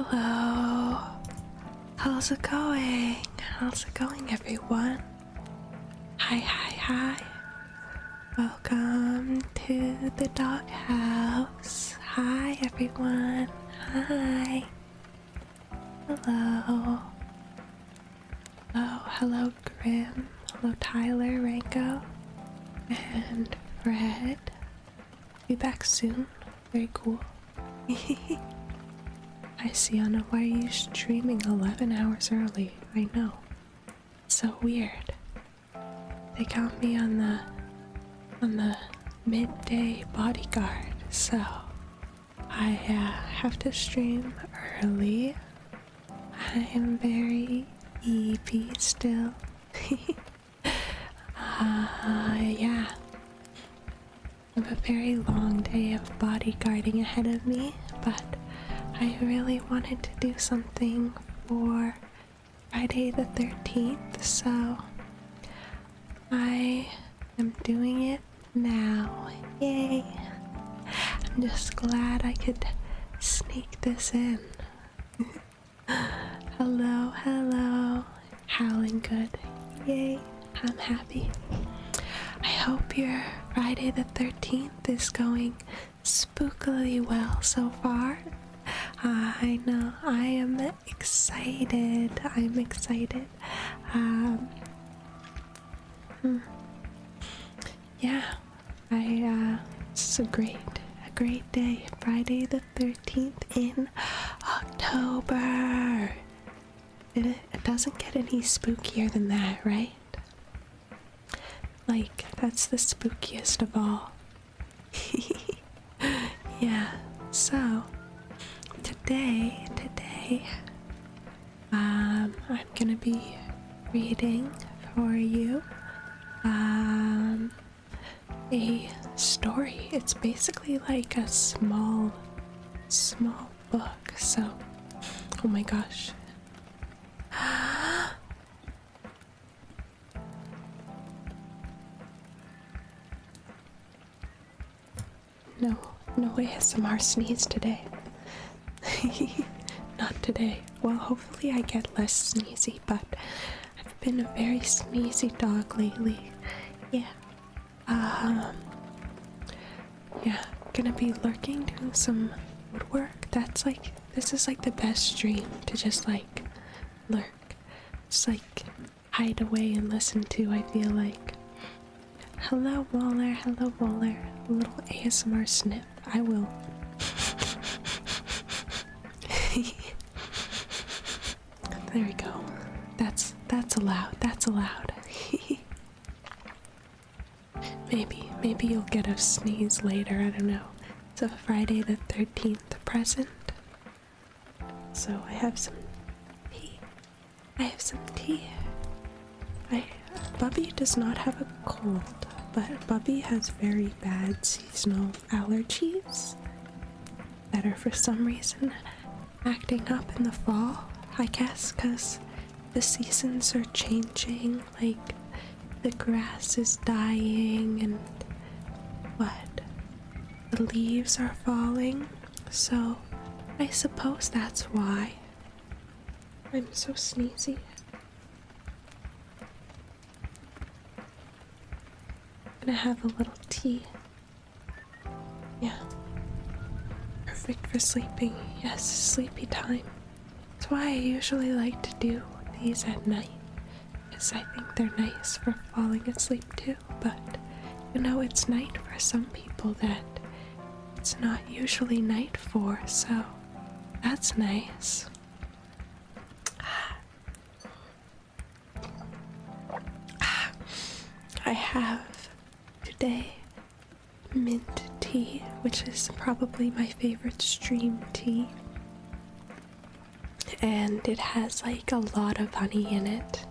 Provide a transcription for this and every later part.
Hello. How's it going? How's it going, everyone? Hi. Welcome to the doghouse. Hi, everyone. Hi. Hello. Oh, hello, Grim. Hello, Tyler, Ranko, and Fred. Be back soon. Very cool. Hi, Sianna. Why are you streaming 11 hours early? I know. So weird. They got me on the midday bodyguard, so I have to stream early. I am very EP still. Yeah. I have a very long day of bodyguarding ahead of me, but I really wanted to do something for Friday the 13th, so I am doing it now. Yay! I'm just glad I could sneak this in. Hello. Howling good. Yay, I'm happy. I hope your Friday the 13th is going spookily well so far. I know, I am excited. I'm excited. Yeah, this is a great day. Friday the 13th in October. It doesn't get any spookier than that, right? Like, that's the spookiest of all. Yeah, so today, I'm gonna be reading for you a story. It's basically like a small book. So, oh my gosh. No ASMR sneeze today. Not today. Well, hopefully I get less sneezy, but I've been a very sneezy dog lately. Yeah. Yeah, gonna be lurking, doing some woodwork. This is like the best stream to just like lurk. Just like hide away and listen to, I feel like. Hello, Waller. A little ASMR snip. I will. There we go. That's allowed. Maybe you'll get a sneeze later, I don't know. It's a Friday the 13th present. So I have some tea. Bubby does not have a cold, but Bubby has very bad seasonal allergies that are for some reason acting up in the fall, I guess, because the seasons are changing, like the grass is dying and the leaves are falling, so I suppose that's why I'm so sneezy. I'm gonna have a little tea. Yeah. Perfect for sleeping. Yes, sleepy time. That's why I usually like to do these at night, because I think they're nice for falling asleep too, but you know, it's night for some people that it's not usually night for, so that's nice. I have today mint tea, which is probably my favorite stream tea, and it has like a lot of honey in it.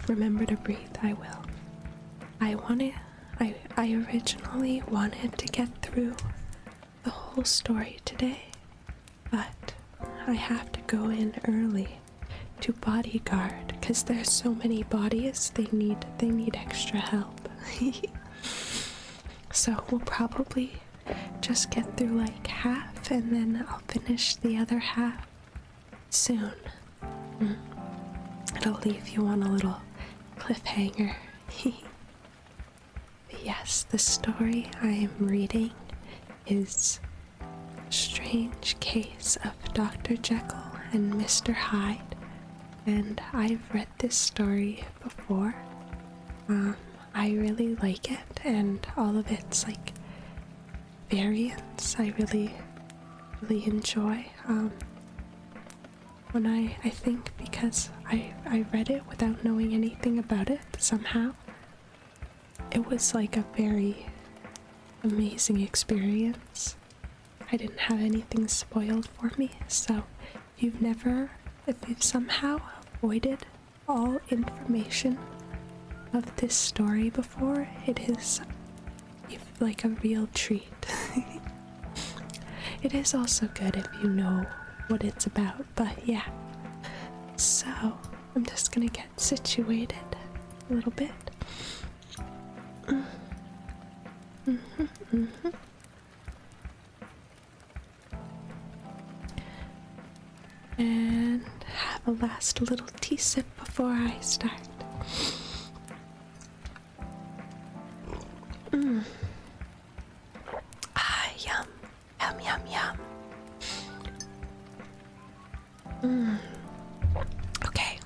Remember to breathe. I will. I originally wanted to get through the whole story today, but I have to go in early to bodyguard because there's so many bodies. They need extra help. So we'll probably just get through like half and then I'll finish the other half soon. It'll leave you on a little cliffhanger. But yes, the story I am reading is A Strange Case of Dr. Jekyll and Mr. Hyde, and I've read this story before. I really like it, and all of its like variants I really enjoy. When I think because I read it without knowing anything about it somehow, it was like a very amazing experience. I didn't have anything spoiled for me, so if you've somehow avoided all information of this story before, it is like a real treat. It is also good if you know what it's about, but yeah. So, I'm just gonna get situated a little bit. And have a last little tea sip before I start. Yum. Yum, yum, yum. Okay.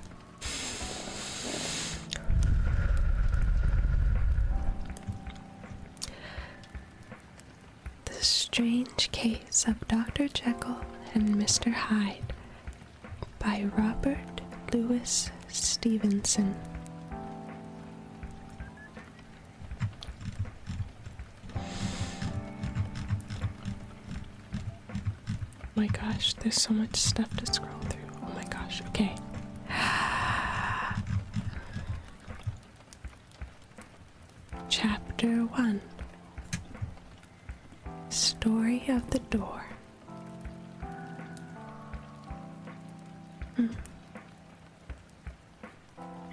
The Strange Case of Dr. Jekyll and Mr. Hyde by Robert Louis Stevenson. Oh my gosh, there's so much stuff to scroll through. Oh my gosh, okay. Chapter 1. Story of the Door.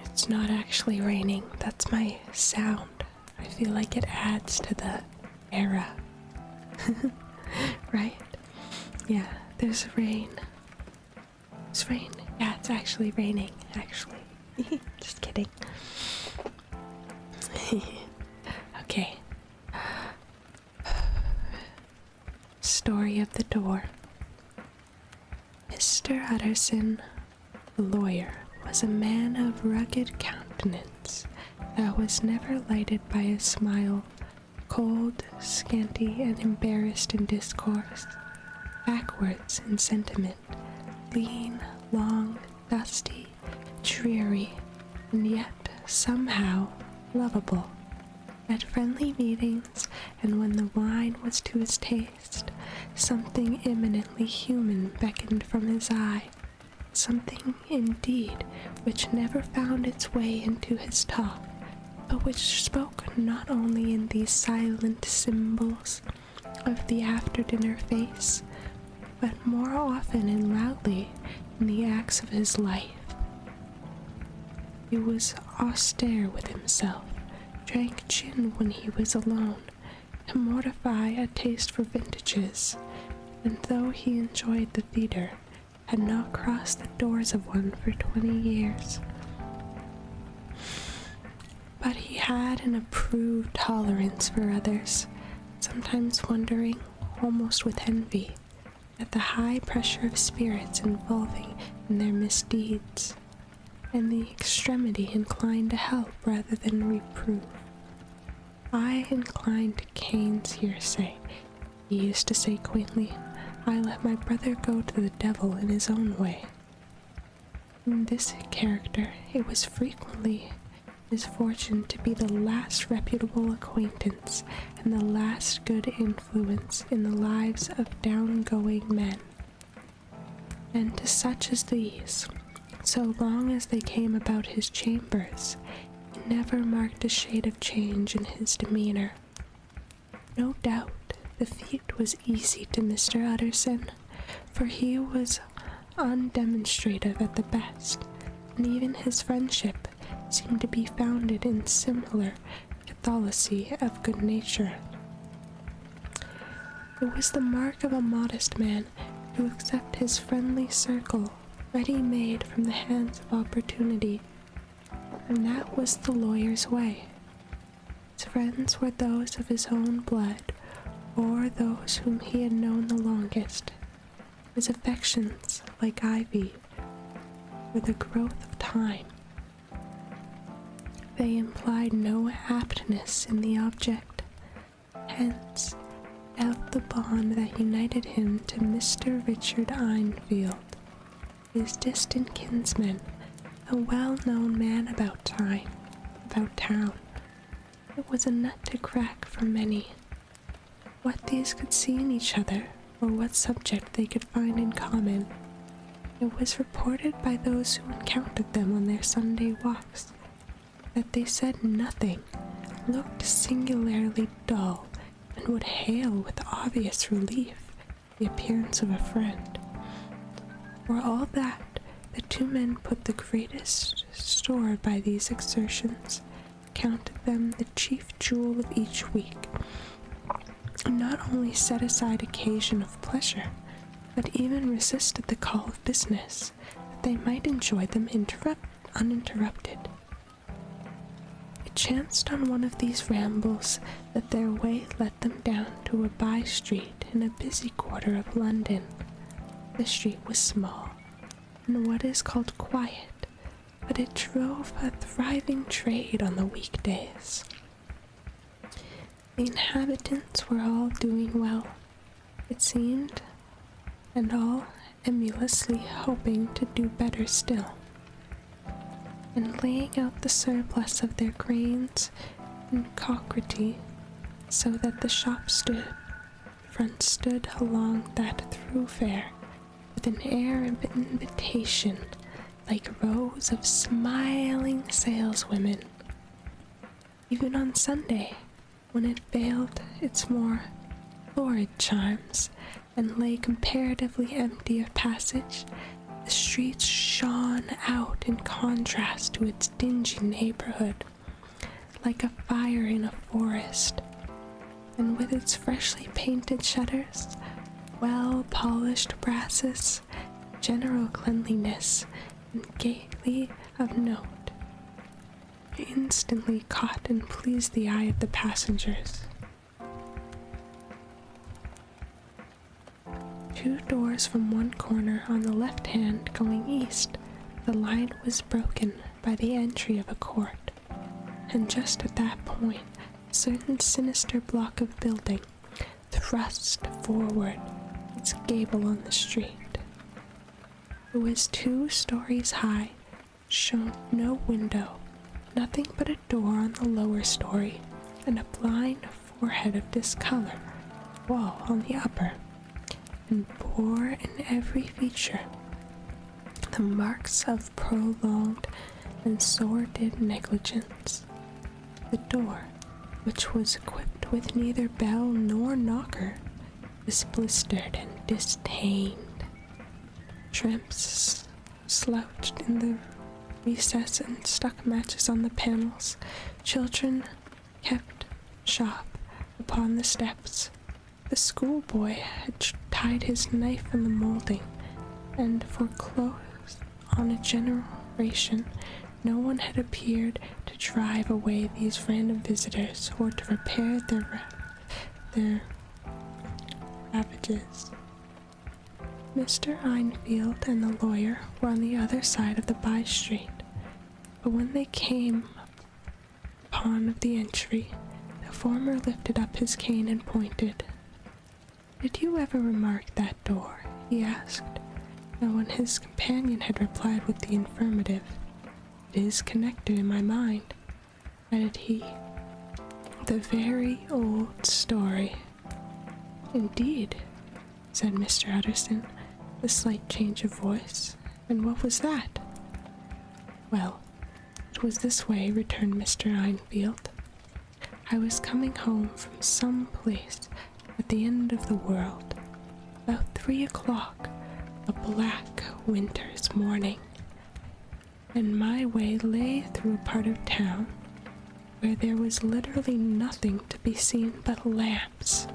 It's not actually raining, that's my sound. I feel like it adds to the era. Right? Yeah, there's rain. It's rain. Yeah, it's actually raining, actually. Just kidding. Okay. Story of the Door. Mr. Utterson, the lawyer, was a man of rugged countenance that was never lighted by a smile, cold, scanty, and embarrassed in discourse, backwards in sentiment, lean, long, dusty, dreary, and yet somehow lovable. At friendly meetings, and when the wine was to his taste, something eminently human beckoned from his eye, something indeed which never found its way into his talk, but which spoke not only in these silent symbols of the after-dinner face, but more often and loudly in the acts of his life. He was austere with himself, drank gin when he was alone, to mortify a taste for vintages, and though he enjoyed the theater, had not crossed the doors of one for 20 years. But he had an approved tolerance for others, sometimes wondering, almost with envy, at the high pressure of spirits involving in their misdeeds, and the extremity inclined to help rather than reprove. I incline to Cain's hearsay, he used to say quaintly. I let my brother go to the devil in his own way. In this character, it was frequently his fortune to be the last reputable acquaintance and the last good influence in the lives of down-going men. And to such as these, so long as they came about his chambers, he never marked a shade of change in his demeanor. No doubt the feat was easy to Mr. Utterson, for he was undemonstrative at the best, and even his friendship seemed to be founded in similar catholicity of good nature. It was the mark of a modest man to accept his friendly circle ready-made from the hands of opportunity, and that was the lawyer's way. His friends were those of his own blood, or those whom he had known the longest. His affections, like ivy, were the growth of time. They implied no aptness in the object. Hence, out the bond that united him to Mr. Richard Enfield, his distant kinsman, a well-known man about town. It was a nut to crack for many. What these could see in each other, or what subject they could find in common, it was reported by those who encountered them on their Sunday walks, that they said nothing, looked singularly dull, and would hail with obvious relief the appearance of a friend. For all that, the two men put the greatest store by these exertions, counted them the chief jewel of each week, and not only set aside occasion of pleasure, but even resisted the call of business, that they might enjoy them uninterrupted. It chanced on one of these rambles that their way led them down to a by-street in a busy quarter of London. The street was small, and what is called quiet, but it drove a thriving trade on the weekdays. The inhabitants were all doing well, it seemed, and all emulously hoping to do better still, and laying out the surplus of their grains and crockery, so that the front stood along that thoroughfare with an air of invitation, like rows of smiling saleswomen. Even on Sunday, when it veiled its more florid charms and lay comparatively empty of passage, the streets shone out in contrast to its dingy neighborhood, like a fire in a forest, and with its freshly painted shutters, well-polished brasses, general cleanliness, and gaiety of note, instantly caught and pleased the eye of the passengers. Two doors from one corner on the left hand going east, the line was broken by the entry of a court, and just at that point a certain sinister block of building thrust forward, its gable on the street. It was 2 stories high, showed no window, nothing but a door on the lower story, and a blind forehead of discolor wall on the upper, and bore in every feature the marks of prolonged and sordid negligence. The door, which was equipped with neither bell nor knocker, was blistered and distained. Tramps slouched in the recess and stuck matches on the panels. Children kept shop upon the steps. The schoolboy had tied his knife in the molding, and for close on a generation, no one had appeared to drive away these random visitors or to repair their ravages. Mr. Enfield and the lawyer were on the other side of the by-street, but when they came upon the entry, the former lifted up his cane and pointed. "Did you ever remark that door?" he asked, and when his companion had replied with the affirmative, "It is connected in my mind," added he, "the very old story." "Indeed," said Mr. Utterson, with a slight change of voice. "And what was that?" "Well, it was this way," returned Mr. Enfield. "I was coming home from some place at the end of the world, about 3 o'clock, a black winter's morning, and my way lay through a part of town where there was literally nothing to be seen but lamps,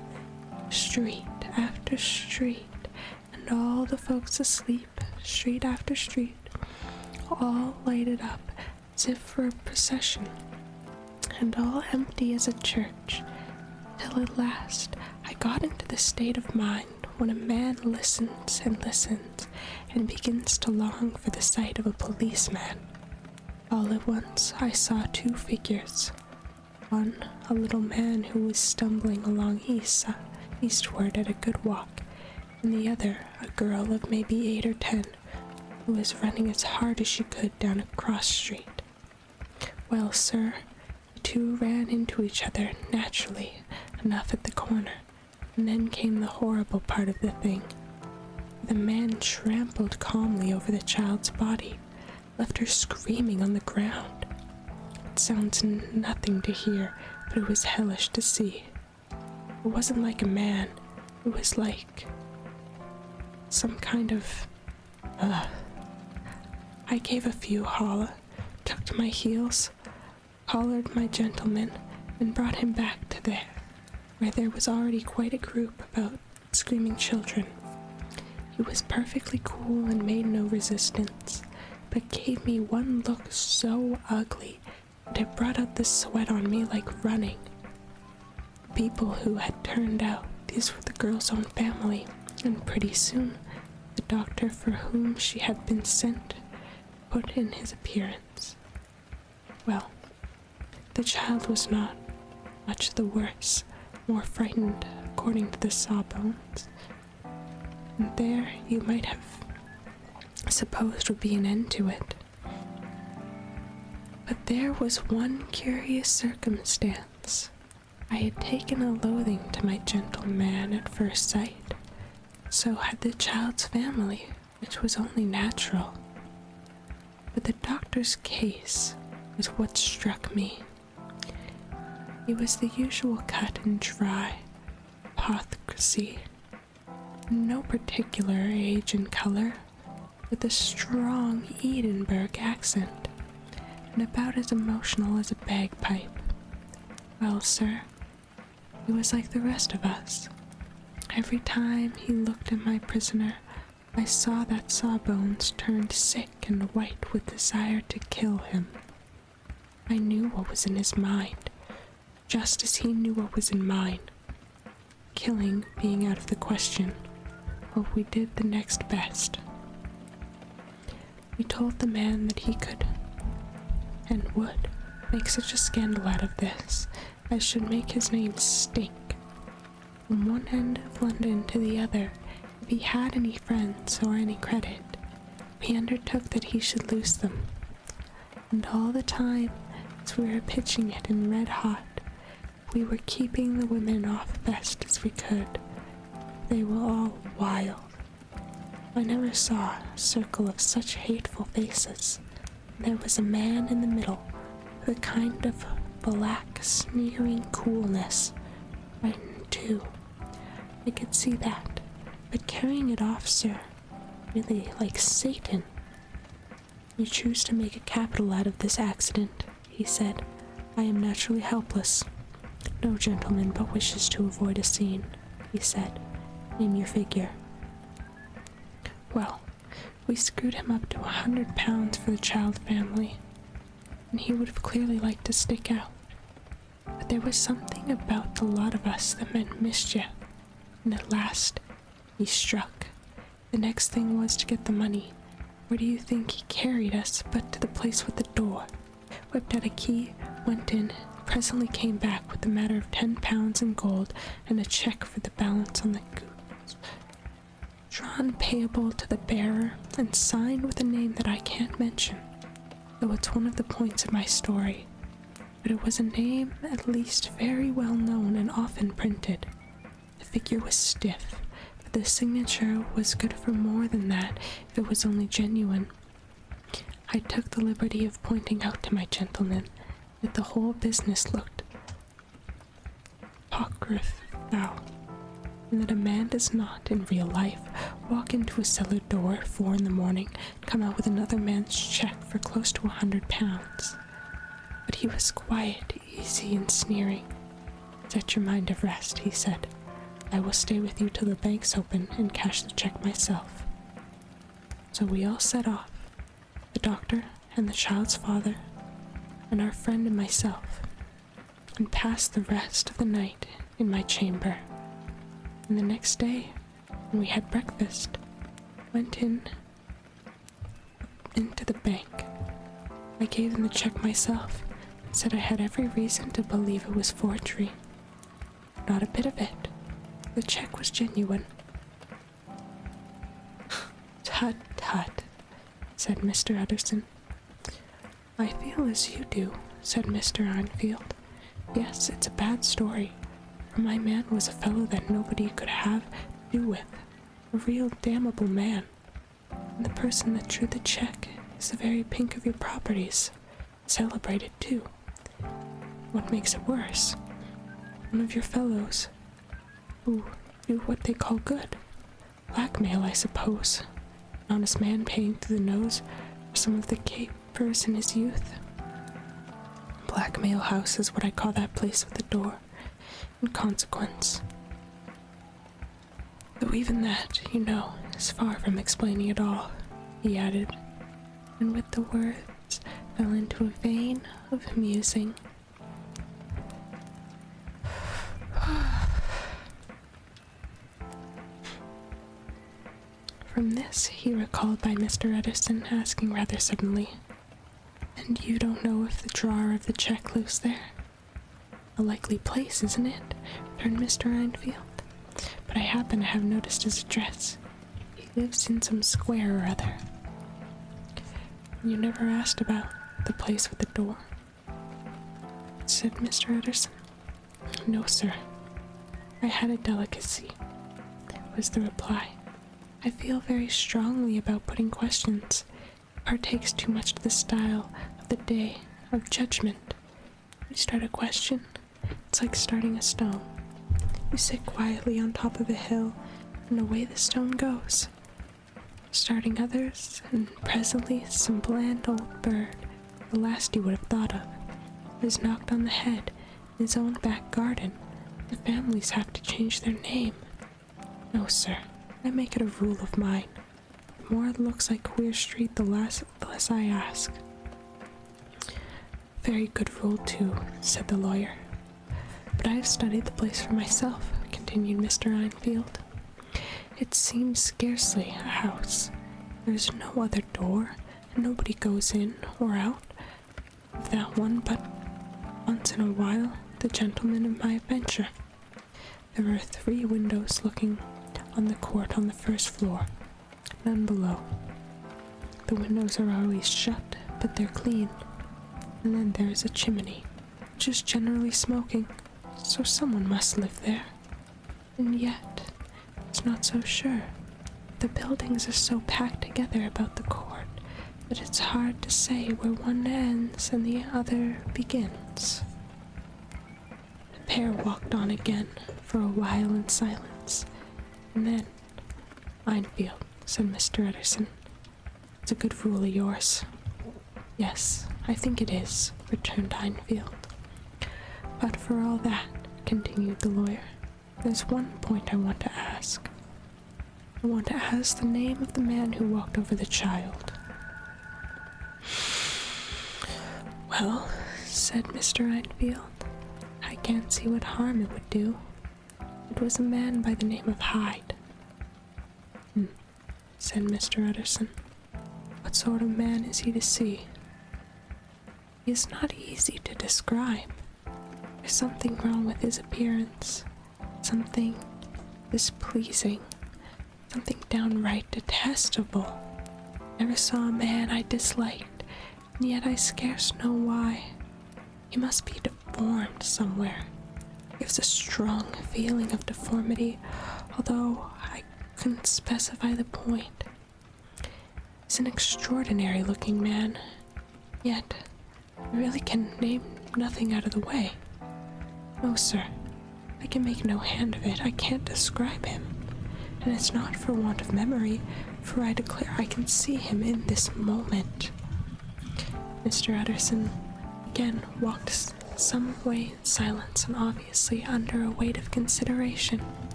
street after street, and all the folks asleep, street after street, all lighted up as if for a procession, and all empty as a church, till at last I got into the state of mind when a man listens and listens and begins to long for the sight of a policeman. All at once I saw two figures. One, a little man who was stumbling along eastward at a good walk, and the other, a girl of maybe 8 or 10, who was running as hard as she could down a cross street. Well, sir, the two ran into each other naturally enough at the corner, and then came the horrible part of the thing. The man trampled calmly over the child's body, left her screaming on the ground. It sounds nothing to hear, but it was hellish to see. It wasn't like a man, it was like some kind of, I gave a few holla, took to my heels, collared my gentleman, and brought him back to there, where there was already quite a group about screaming children. He was perfectly cool and made no resistance, but gave me one look so ugly that it brought out the sweat on me like running. People who had turned out, these were the girl's own family, and pretty soon the doctor for whom she had been sent put in his appearance. Well, the child was not much the worse, more frightened according to the sawbones, and there you might have supposed would be an end to it. But there was one curious circumstance. I had taken a loathing to my gentleman at first sight. So had the child's family, which was only natural. But the doctor's case was what struck me. He was the usual cut and dry apothecary, no particular age and color, with a strong Edinburgh accent, and about as emotional as a bagpipe. Well, sir, he was like the rest of us. Every time he looked at my prisoner, I saw that Sawbones turned sick and white with desire to kill him. I knew what was in his mind, just as he knew what was in mine. Killing being out of the question, but we did the next best. We told the man that he could, and would, make such a scandal out of this as should make his name stink from one end of London to the other. If he had any friends or any credit, we undertook that he should lose them. And all the time, as we were pitching it in red hot, we were keeping the women off best as we could. They were all wild. I never saw a circle of such hateful faces. There was a man in the middle with a kind of black, sneering coolness. I too. I could see that, but carrying it off, sir, really like Satan. You choose to make a capital out of this accident, he said. I am naturally helpless. No gentleman but wishes to avoid a scene, he said. Name your figure. Well, we screwed him up to £100 for the child family, and he would have clearly liked to stick out. But there was something about the lot of us that meant mischief, and at last he struck. The next thing was to get the money. Where do you think he carried us but to the place with the door? Whipped out a key, went in, presently came back with a matter of £10 in gold and a cheque for the balance on the goods, drawn payable to the bearer and signed with a name that I can't mention, though it's one of the points of my story. But it was a name at least very well known and often printed. The figure was stiff, but the signature was good for more than that if it was only genuine. I took the liberty of pointing out to my gentleman that the whole business looked apocryphal, and that a man does not, in real life, walk into a cellar door at 4 in the morning and come out with another man's cheque for close to £100. But he was quiet, easy, and sneering. Set your mind at rest, he said. I will stay with you till the bank's open and cash the check myself. So we all set off, the doctor and the child's father, and our friend and myself, and passed the rest of the night in my chamber. And the next day, when we had breakfast, went into the bank. I gave them the check myself and said I had every reason to believe it was forgery. Not a bit of it. The check was genuine. Tut, tut, said Mr. Utterson. I feel as you do, said Mr. Enfield. Yes, it's a bad story, for my man was a fellow that nobody could have to do with, a real damnable man. And the person that drew the check is the very pink of your properties, celebrated too. What makes it worse? One of your fellows, who do what they call good. Blackmail, I suppose. An honest man paying through the nose for some of the capers in his youth. Blackmail house is what I call that place with the door, in consequence. Though even that, you know, is far from explaining it all, he added, and with the words fell into a vein of musing. From this, he recalled by Mr. Utterson asking rather suddenly, "And you don't know if the drawer of the check lives there?" "A likely place, isn't it?" returned Mr. Enfield. "But I happen to have noticed his address. He lives in some square or other." "You never asked about the place with the door?" said Mr. Utterson. "No, sir. I had a delicacy," was the reply. "I feel very strongly about putting questions. It partakes too much to the style of the day of judgment. You start a question, it's like starting a stone. You sit quietly on top of a hill, and away the stone goes. Starting others, and presently some bland old bird, the last you would have thought of, is knocked on the head in his own back garden. The families have to change their name. No, sir. I make it a rule of mine. The more it looks like Queer Street, the less I ask." "Very good rule, too," said the lawyer. "But I have studied the place for myself," continued Mr. Enfield. "It seems scarcely a house. There is no other door, and nobody goes in or out of that one but once in a while the gentleman of my adventure. There are 3 windows looking on the court on the first floor, none below. The windows are always shut, but they're clean. And then there is a chimney, which is generally smoking, so someone must live there. And yet, it's not so sure. The buildings are so packed together about the court that it's hard to say where one ends and the other begins." The pair walked on again for a while in silence. And then, "Enfield," said Mr. Utterson, "it's a good rule of yours." "Yes, I think it is," returned Enfield. "But for all that," continued the lawyer, "there's one point I want to ask. I want to ask the name of the man who walked over the child." "Well," said Mr. Enfield, "I can't see what harm it would do. It was a man by the name of Hyde." Said Mr. Utterson. "What sort of man is he to see?" "He is not easy to describe. There's something wrong with his appearance, something displeasing, something downright detestable. Never saw a man I disliked, and yet I scarce know why. He must be deformed somewhere. Gives a strong feeling of deformity, although I couldn't specify the point. He's an extraordinary looking man, yet I really can name nothing out of the way. No, sir, I can make no hand of it. I can't describe him, and it's not for want of memory, for I declare I can see him in this moment." Mr. Utterson again walked some way in silence and obviously under a weight of consideration.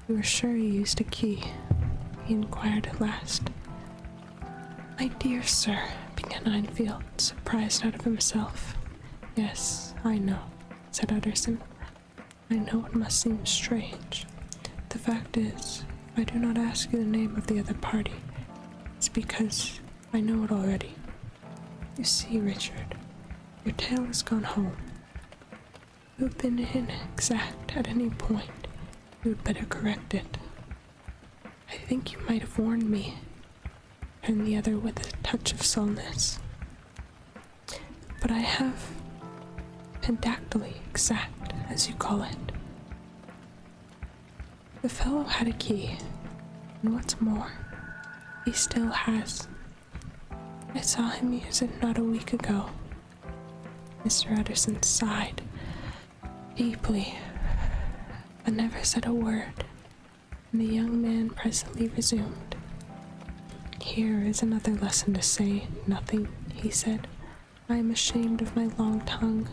You were sure you used a key? He inquired at last. My dear sir, began Einfield, surprised out of himself. Yes, I know, said Utterson. I know it must seem strange. The fact is, if I do not ask you the name of the other party, it's because I know it already. You see, Richard, your tale has gone home. You have been inexact at any point. You had better correct it. I think you might have warned me, returned the other with a touch of sullenness. But I have been dactily exact, as you call it. The fellow had a key, and what's more, he still has. I saw him use it not a week ago. Mr. Utterson sighed deeply, but never said a word, and the young man presently resumed. Here is another lesson to say nothing, he said. I am ashamed of my long tongue.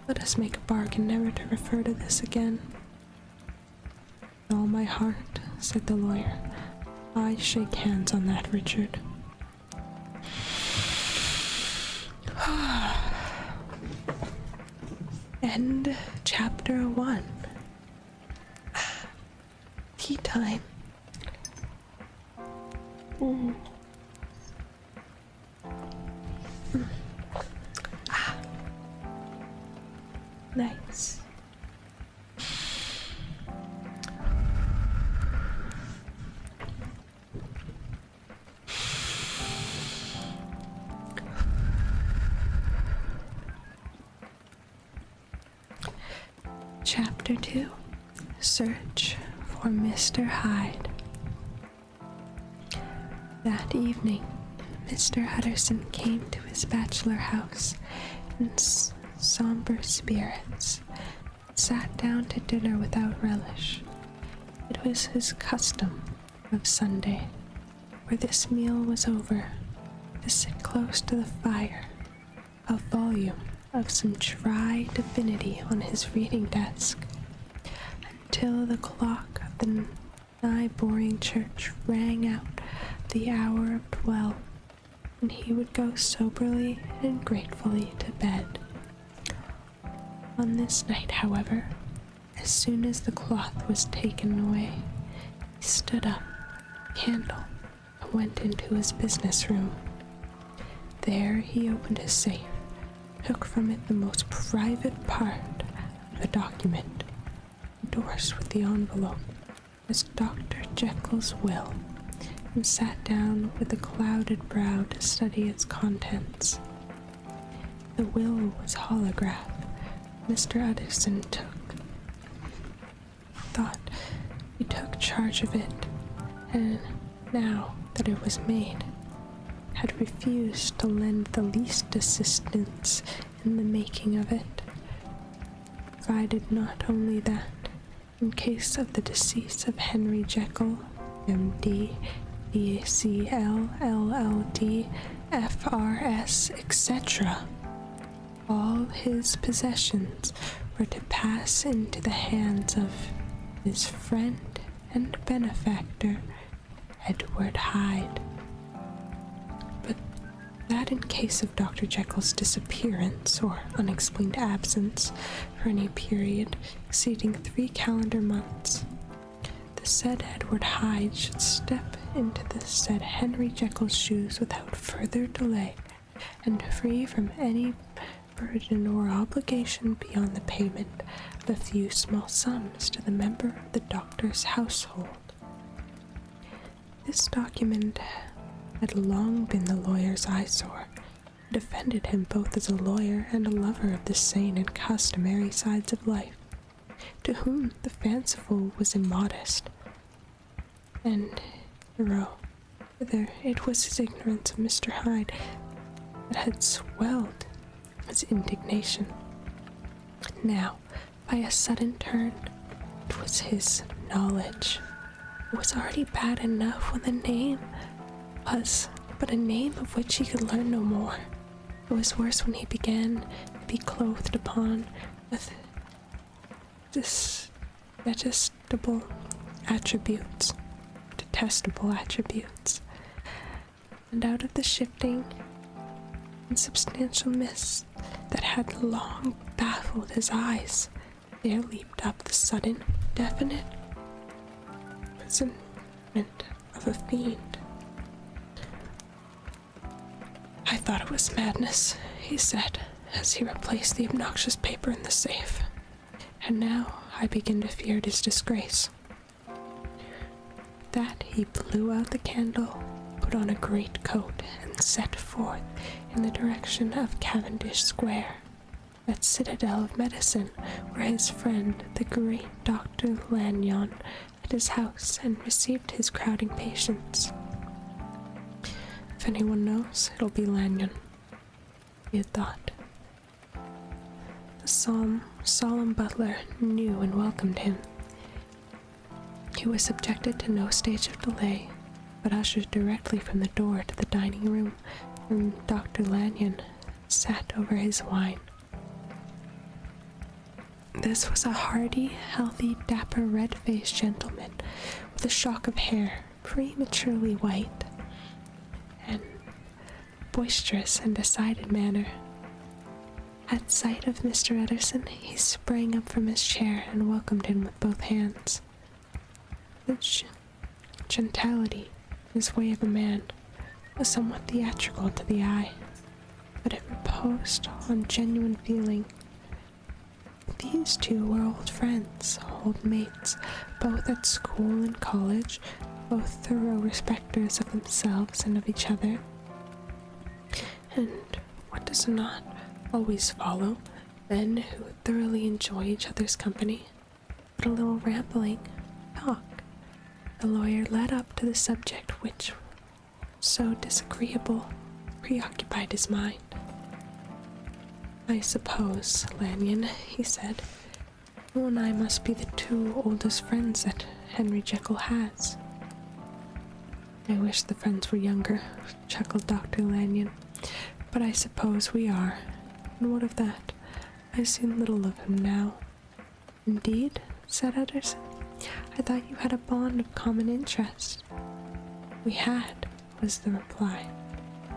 Let us make a bargain never to refer to this again. With all my heart, said the lawyer. I shake hands on that, Richard. End chapter 1. Tea time. Nice. Chapter 2. Search for Mr. Hyde. That evening, Mr. Utterson came to his bachelor house in somber spirits, and sat down to dinner without relish. It was his custom of Sunday, where this meal was over, to sit close to the fire, a volume of some dry divinity on his reading desk, until the clock of the nigh-boring church rang out the hour of 12, and he would go soberly and gratefully to bed. On this night, however, as soon as the cloth was taken away, he stood up, candle, and went into his business room. There he opened his safe, took from it the most private part of the document, endorsed with the envelope as Dr. Jekyll's will, and sat down with a clouded brow to study its contents. The will was holographed. Mr. Utterson took charge of it, and now that it was made, had refused to lend the least assistance in the making of it, provided not only that, in case of the decease of Henry Jekyll, M.D., D.C.L., LL.D., F.R.S., etc., all his possessions were to pass into the hands of his friend and benefactor, Edward Hyde. But that in case of Dr. Jekyll's disappearance or unexplained absence for any period exceeding 3 calendar months, the said Edward Hyde should step into the said Henry Jekyll's shoes without further delay, and free from any burden or obligation beyond the payment of a few small sums to the member of the doctor's household. This document had long been the lawyer's eyesore, and offended him both as a lawyer and a lover of the sane and customary sides of life, to whom the fanciful was immodest, and further, it was his ignorance of Mr. Hyde that had swelled his indignation. Now, by a sudden turn, it was his knowledge. It was already bad enough when the name was but a name of which he could learn no more. It was worse when he began to be clothed upon with this detestable attributes, detestable attributes, and out of the shifting, insubstantial mist that had long baffled his eyes, there leaped up the sudden, definite presentment of a fiend. "I thought it was madness," he said, as he replaced the obnoxious paper in the safe. "And now I begin to fear it is disgrace." With that he blew out the candle, put on a great coat, and set forth in the direction of Cavendish Square, that citadel of medicine where his friend, the great Dr. Lanyon, had his house and received his crowding patients. If anyone knows, it'll be Lanyon, he had thought. The solemn butler knew and welcomed him. He was subjected to no stage of delay, but ushered directly from the door to the dining room where Dr. Lanyon sat over his wine. This was a hardy, healthy, dapper, red-faced gentleman with a shock of hair, prematurely white, and boisterous and decided manner. At sight of Mr. Ederson, he sprang up from his chair and welcomed him with both hands. The gentility, his way of a man, was somewhat theatrical to the eye, but it reposed on genuine feeling. These two were old friends, old mates, both at school and college, both thorough respecters of themselves and of each other. And what does not always follow men who thoroughly enjoy each other's company? But a little rambling talk. The lawyer led up to the subject which, so disagreeable, preoccupied his mind. "I suppose, Lanyon," he said, "you and I must be the two oldest friends that Henry Jekyll has." "I wish the friends were younger," chuckled Dr. Lanyon, "but I suppose we are. And what of that? I've seen little of him now." "Indeed?" said Ederson. "I thought you had a bond of common interest." "We had," was the reply,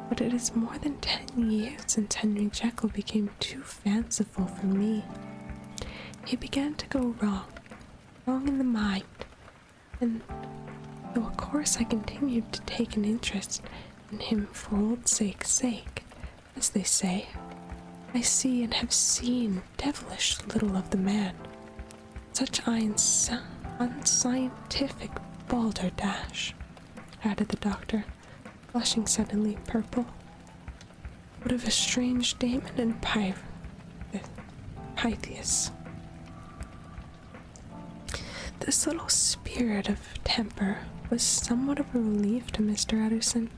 "but it is more than 10 years since Henry Jekyll became too fanciful for me. He began to go wrong in the mind, and though of course I continued to take an interest in him for old sake's sake, as they say, I see and have seen devilish little of the man. Such unscientific balderdash," added the doctor, blushing suddenly purple. "What of a strange Damon and Pythias? This little spirit of temper was somewhat of a relief to Mr. Ederson.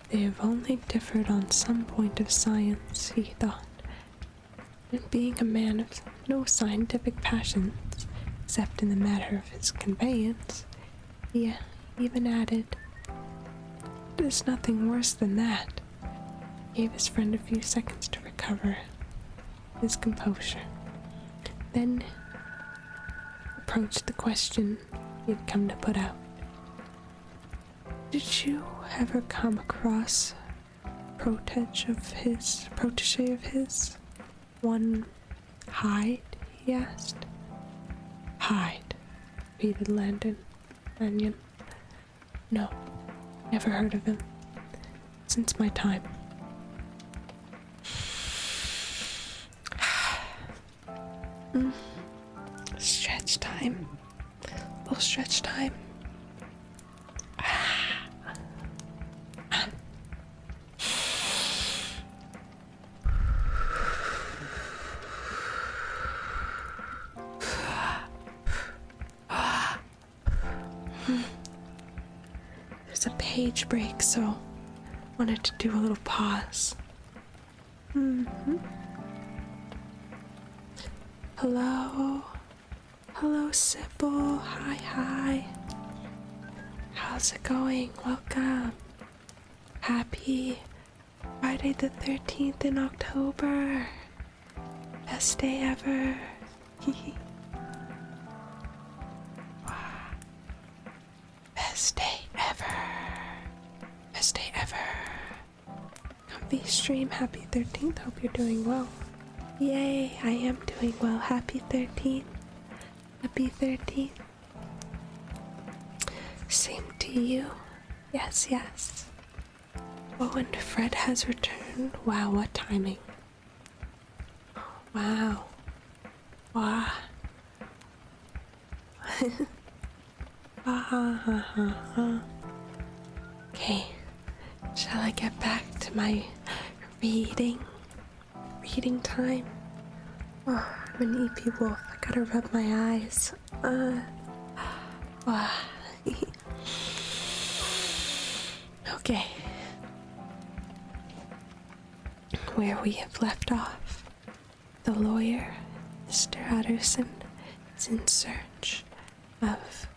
They have only differed on some point of science, he thought, and being a man of no scientific passions, except in the matter of his conveyance, he even added, "There's nothing worse than that." He gave his friend a few seconds to recover his composure, then approached the question he had come to put out. "Did you ever come across a protege of his? One Hyde?" he asked. "Hyde," repeated Lanyon. "No, never heard of him. Since my time." Stretch time. Little stretch time. There's a page break, so wanted to do a little pause. Hello, Sybil. Hi. How's it going? Welcome. Happy Friday the 13th in October. Best day ever. best day ever. Comfy stream, happy 13th. Hope you're doing well. Yay, I am doing well. Happy 13th. Happy 13th. Same to you. Yes, yes. Oh, and Fred has returned. Wow, what timing. Wow. Wow. Okay, shall I get back to my reading time? Oh, I'm an EP wolf. I gotta rub my eyes. Okay. Where we have left off, the lawyer, Mr. Utterson, is in search of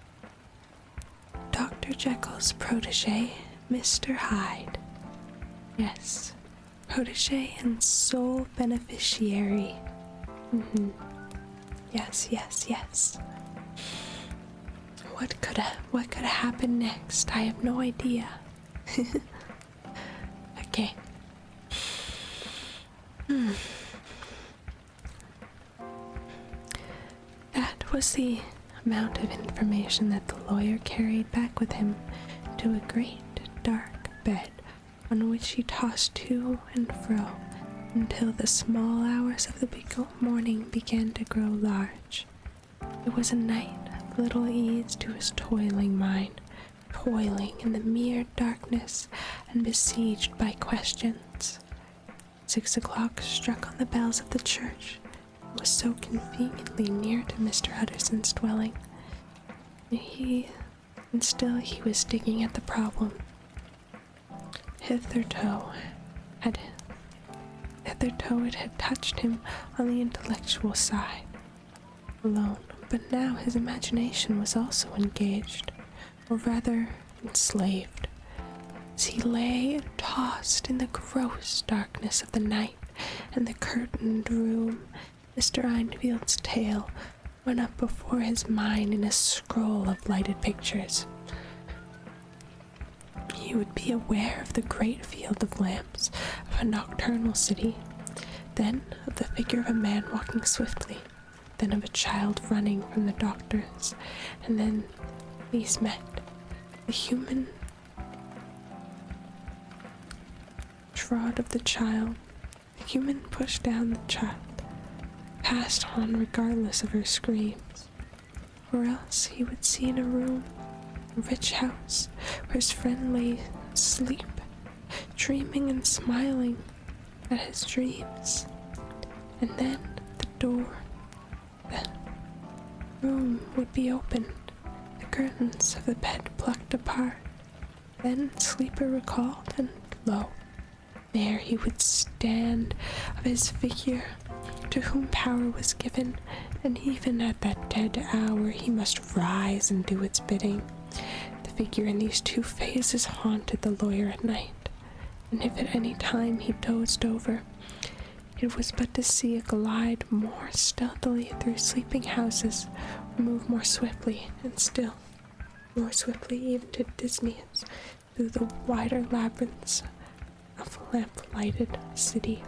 Dr. Jekyll's protege, Mr. Hyde. Yes, protege and sole beneficiary. Yes. What could happen next? I have no idea. Okay. That was the amount of information that the lawyer carried back with him to a great dark bed on which he tossed to and fro until the small hours of the morning began to grow large. It was a night of little ease to his toiling mind, toiling in the mere darkness and besieged by questions. 6 o'clock struck on the bells of the church. It was so conveniently near to Mr. Utterson's dwelling. And still he was digging at the problem. Hitherto it had touched him on the intellectual side alone, but now his imagination was also engaged, or rather enslaved. As he lay and tossed in the gross darkness of the night and the curtained room, Mr. Einfield's tale went up before his mind in a scroll of lighted pictures. He would be aware of the great field of lamps of a nocturnal city, then of the figure of a man walking swiftly, then of a child running from the doctor's, and then these met. The human trod of the child, the human pushed down the child, passed on regardless of her screams, or else he would see in a room, a rich house, where his friend lay asleep, dreaming and smiling at his dreams, and then the door, the room would be opened, the curtains of the bed plucked apart, then sleeper recalled, and lo, there he would stand of his figure, to whom power was given, and even at that dead hour he must rise and do its bidding. The figure in these two phases haunted the lawyer at night, and if at any time he dozed over, it was but to see it glide more stealthily through sleeping houses, or move more swiftly, and still more swiftly even to Disney's, through the wider labyrinths of a lamp-lighted city.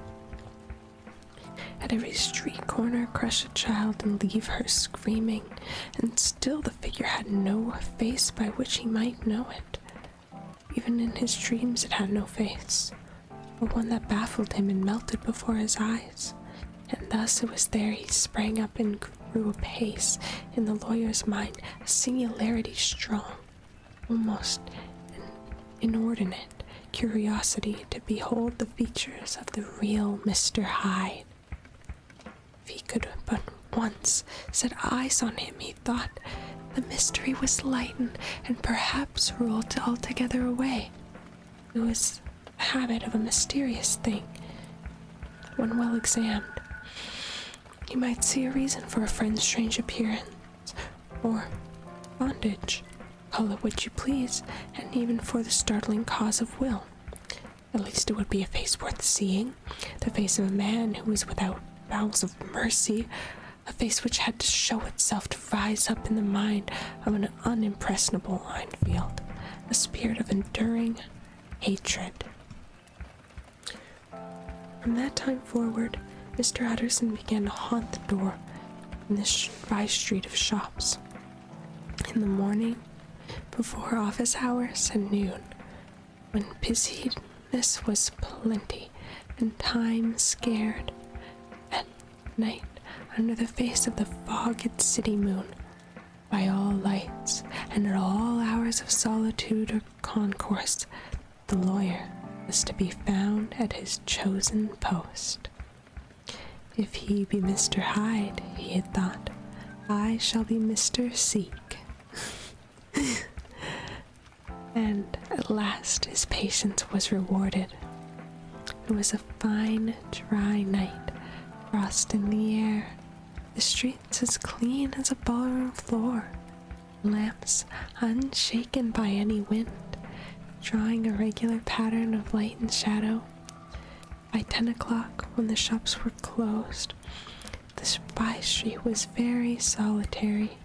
At every street corner crush a child and leave her screaming, and still the figure had no face by which he might know it. Even in his dreams it had no face, or one that baffled him and melted before his eyes, and thus it was there he sprang up and grew apace in the lawyer's mind, a singularity strong, almost an inordinate curiosity to behold the features of the real Mr. Hyde. If he could but once set eyes on him, he thought, the mystery was lightened and perhaps rolled altogether away. It was the habit of a mysterious thing. When well examined, you might see a reason for a friend's strange appearance, or bondage, call it what you please, and even for the startling cause of will. At least it would be a face worth seeing, the face of a man who was without bowels of mercy, a face which had to show itself to rise up in the mind of an unimpressionable Einfield, a spirit of enduring hatred. From that time forward, Mr. Utterson began to haunt the door in the by-street of shops. In the morning, before office hours, and noon, when busyness was plenty and time scared. At night, under the face of the fogged city moon, by all lights and at all hours of solitude or concourse, the lawyer was to be found at his chosen post. If he be Mr. Hyde, he had thought, I shall be Mr. Seek. And at last his patience was rewarded. It was a fine, dry night, frost in the air, the streets as clean as a ballroom floor, lamps unshaken by any wind, drawing a regular pattern of light and shadow. By 10 o'clock, when the shops were closed, the by-street was very solitary,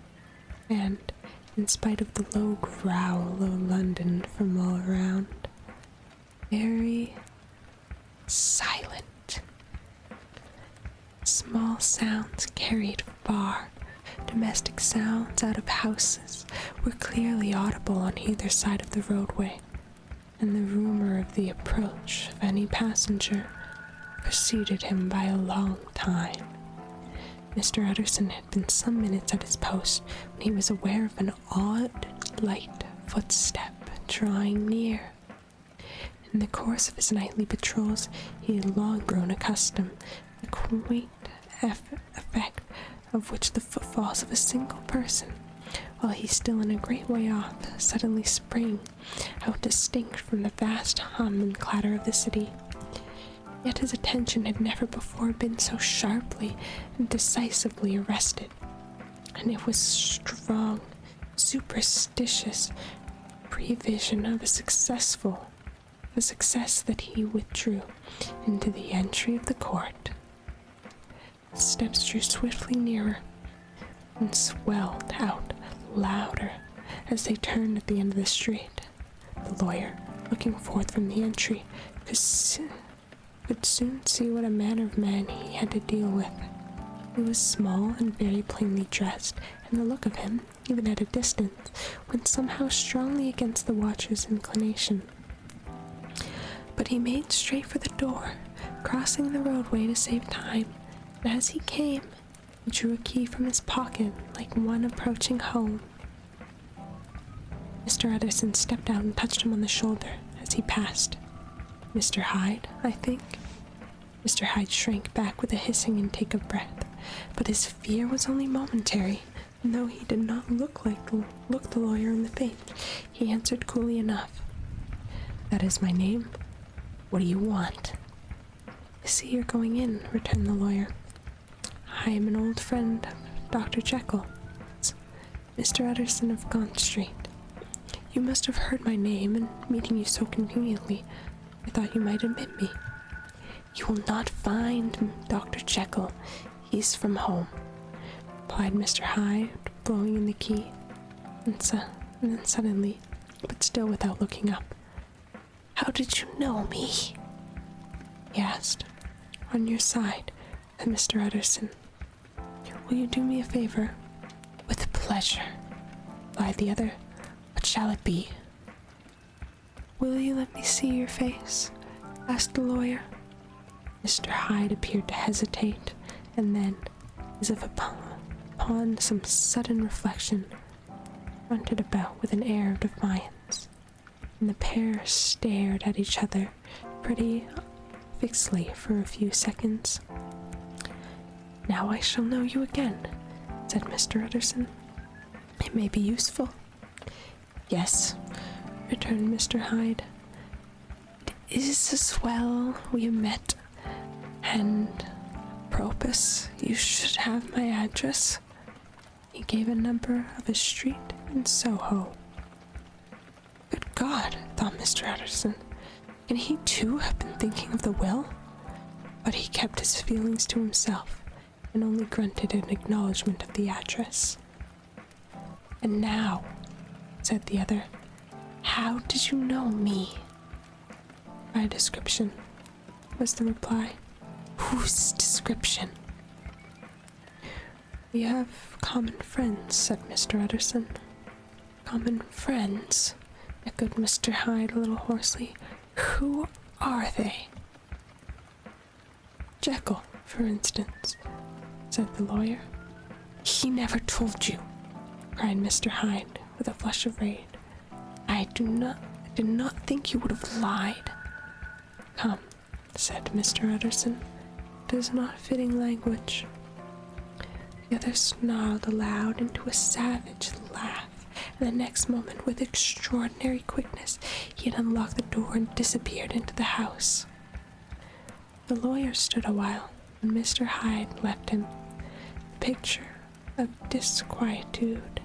and, in spite of the low growl of London from all around, very silent. Small sounds carried far. Domestic sounds out of houses were clearly audible on either side of the roadway, and the rumor of the approach of any passenger preceded him by a long time. Mr. Utterson had been some minutes at his post when he was aware of an odd, light footstep drawing near. In the course of his nightly patrols, he had long grown accustomed to the quaint effect of which the footfalls of a single person, while he still in a great way off, suddenly spring out distinct from the vast hum and clatter of the city. Yet his attention had never before been so sharply and decisively arrested, and it was strong, superstitious prevision of a success that he withdrew into the entry of the court. The steps drew swiftly nearer and swelled out louder as they turned at the end of the street. The lawyer, looking forth from the entry, could soon see what a manner of man he had to deal with. He was small and very plainly dressed, and the look of him, even at a distance, went somehow strongly against the watcher's inclination. But he made straight for the door, crossing the roadway to save time, and as he came, he drew a key from his pocket like one approaching home. Mr. Utterson stepped out and touched him on the shoulder as he passed. Mr. Hyde, I think? Mr. Hyde shrank back with a hissing intake of breath, but his fear was only momentary, and though he did not look the lawyer in the face, he answered coolly enough. That is my name. What do you want? I see you're going in, returned the lawyer. I am an old friend of Dr. Jekyll, Mr. Utterson of Gaunt Street. You must have heard my name, and meeting you so conveniently, I thought you might admit me. You will not find Dr. Jekyll. He's from home, replied Mr. Hyde, blowing in the key, and then suddenly, but still without looking up. How did you know me? He asked. On your side, said Mr. Utterson. Will you do me a favor? With pleasure, replied the other. What shall it be? Will you let me see your face? Asked the lawyer. Mr. Hyde appeared to hesitate, and then, as if upon some sudden reflection, fronted about with an air of defiance, and the pair stared at each other pretty fixedly for a few seconds. Now I shall know you again, said Mr. Utterson. It may be useful. Yes, returned Mr. Hyde. It is as well we have met, and propos, you should have my address. He gave a number of a street in Soho. Good God, thought Mr. Utterson, can he too have been thinking of the will? But he kept his feelings to himself, and only grunted an acknowledgement of the address. And now, said the other, how did you know me? By description, was the reply. Whose description? We have common friends, said Mr. Utterson. Common friends? Echoed Mr. Hyde a little hoarsely. Who are they? Jekyll, for instance, said the lawyer. He never told you, cried Mr. Hyde with a flush of rage. I did not think you would have lied. Come, said Mr. Utterson. It is not fitting language. The other snarled aloud into a savage laugh, and the next moment, with extraordinary quickness, he had unlocked the door and disappeared into the house. The lawyer stood a while, and Mr. Hyde left him, the picture of disquietude.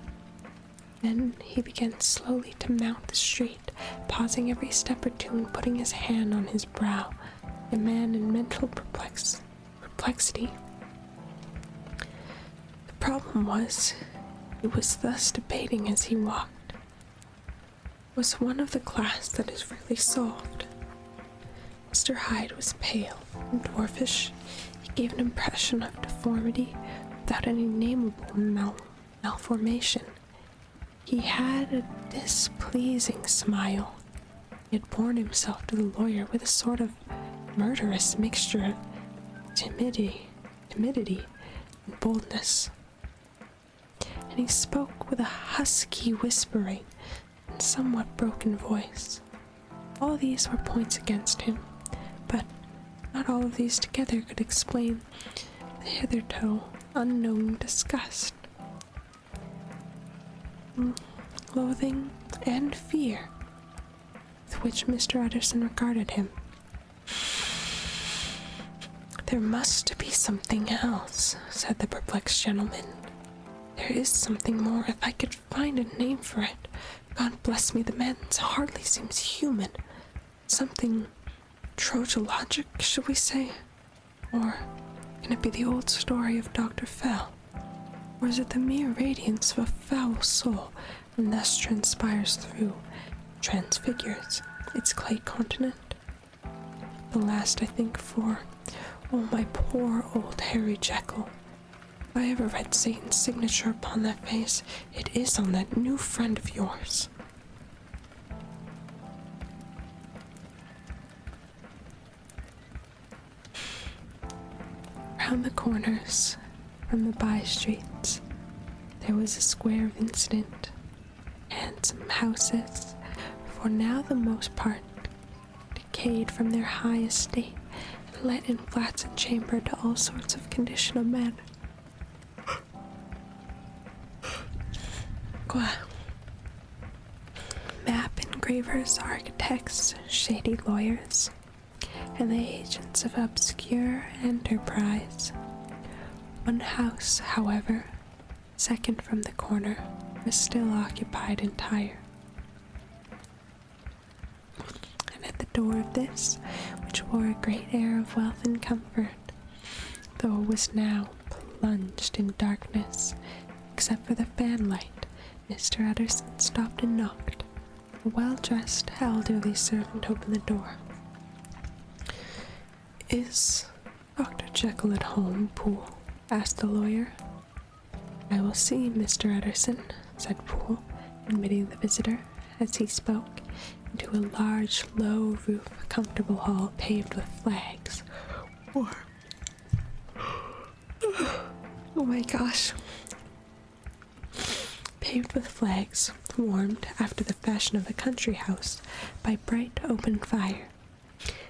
Then he began slowly to mount the street, pausing every step or two and putting his hand on his brow, a man in mental perplexity. The problem was, he was thus debating as he walked, was one of the class that is rarely solved. Mr. Hyde was pale and dwarfish. He gave an impression of deformity without any nameable malformation. He had a displeasing smile. He had borne himself to the lawyer with a sort of murderous mixture of timidity and boldness. And he spoke with a husky whispering and somewhat broken voice. All these were points against him, but not all of these together could explain the hitherto unknown disgust, loathing, and fear with which Mr. Utterson regarded him. There must be something else, said the perplexed gentleman. There is something more, if I could find a name for it. God bless me, the man hardly seems human. Something trojologic, should we say? Or can it be the old story of Dr. Fell? Or is it the mere radiance of a foul soul, and thus transfigures its clay continent? The last I think for, oh my poor old Harry Jekyll. If I ever read Satan's signature upon that face, it is on that new friend of yours. Round the corners, from the by-streets, there was a square of incident. Handsome houses, for now the most part decayed from their high estate, and let in flats and chambered to all sorts of condition of men. Map engravers, architects, shady lawyers, and the agents of obscure enterprise. One house, however, second from the corner, was still occupied entire. And at the door of this, which wore a great air of wealth and comfort, though it was now plunged in darkness, except for the fanlight, Mr. Utterson stopped and knocked. A well-dressed, elderly servant opened the door. Is Dr. Jekyll at home, Poole? Asked the lawyer. I will see, Mr. Utterson, said Poole, admitting the visitor, as he spoke, into a large, low-roofed, comfortable hall paved with flags. Oh my gosh. Paved with flags, warmed, after the fashion of a country house, by bright open fire,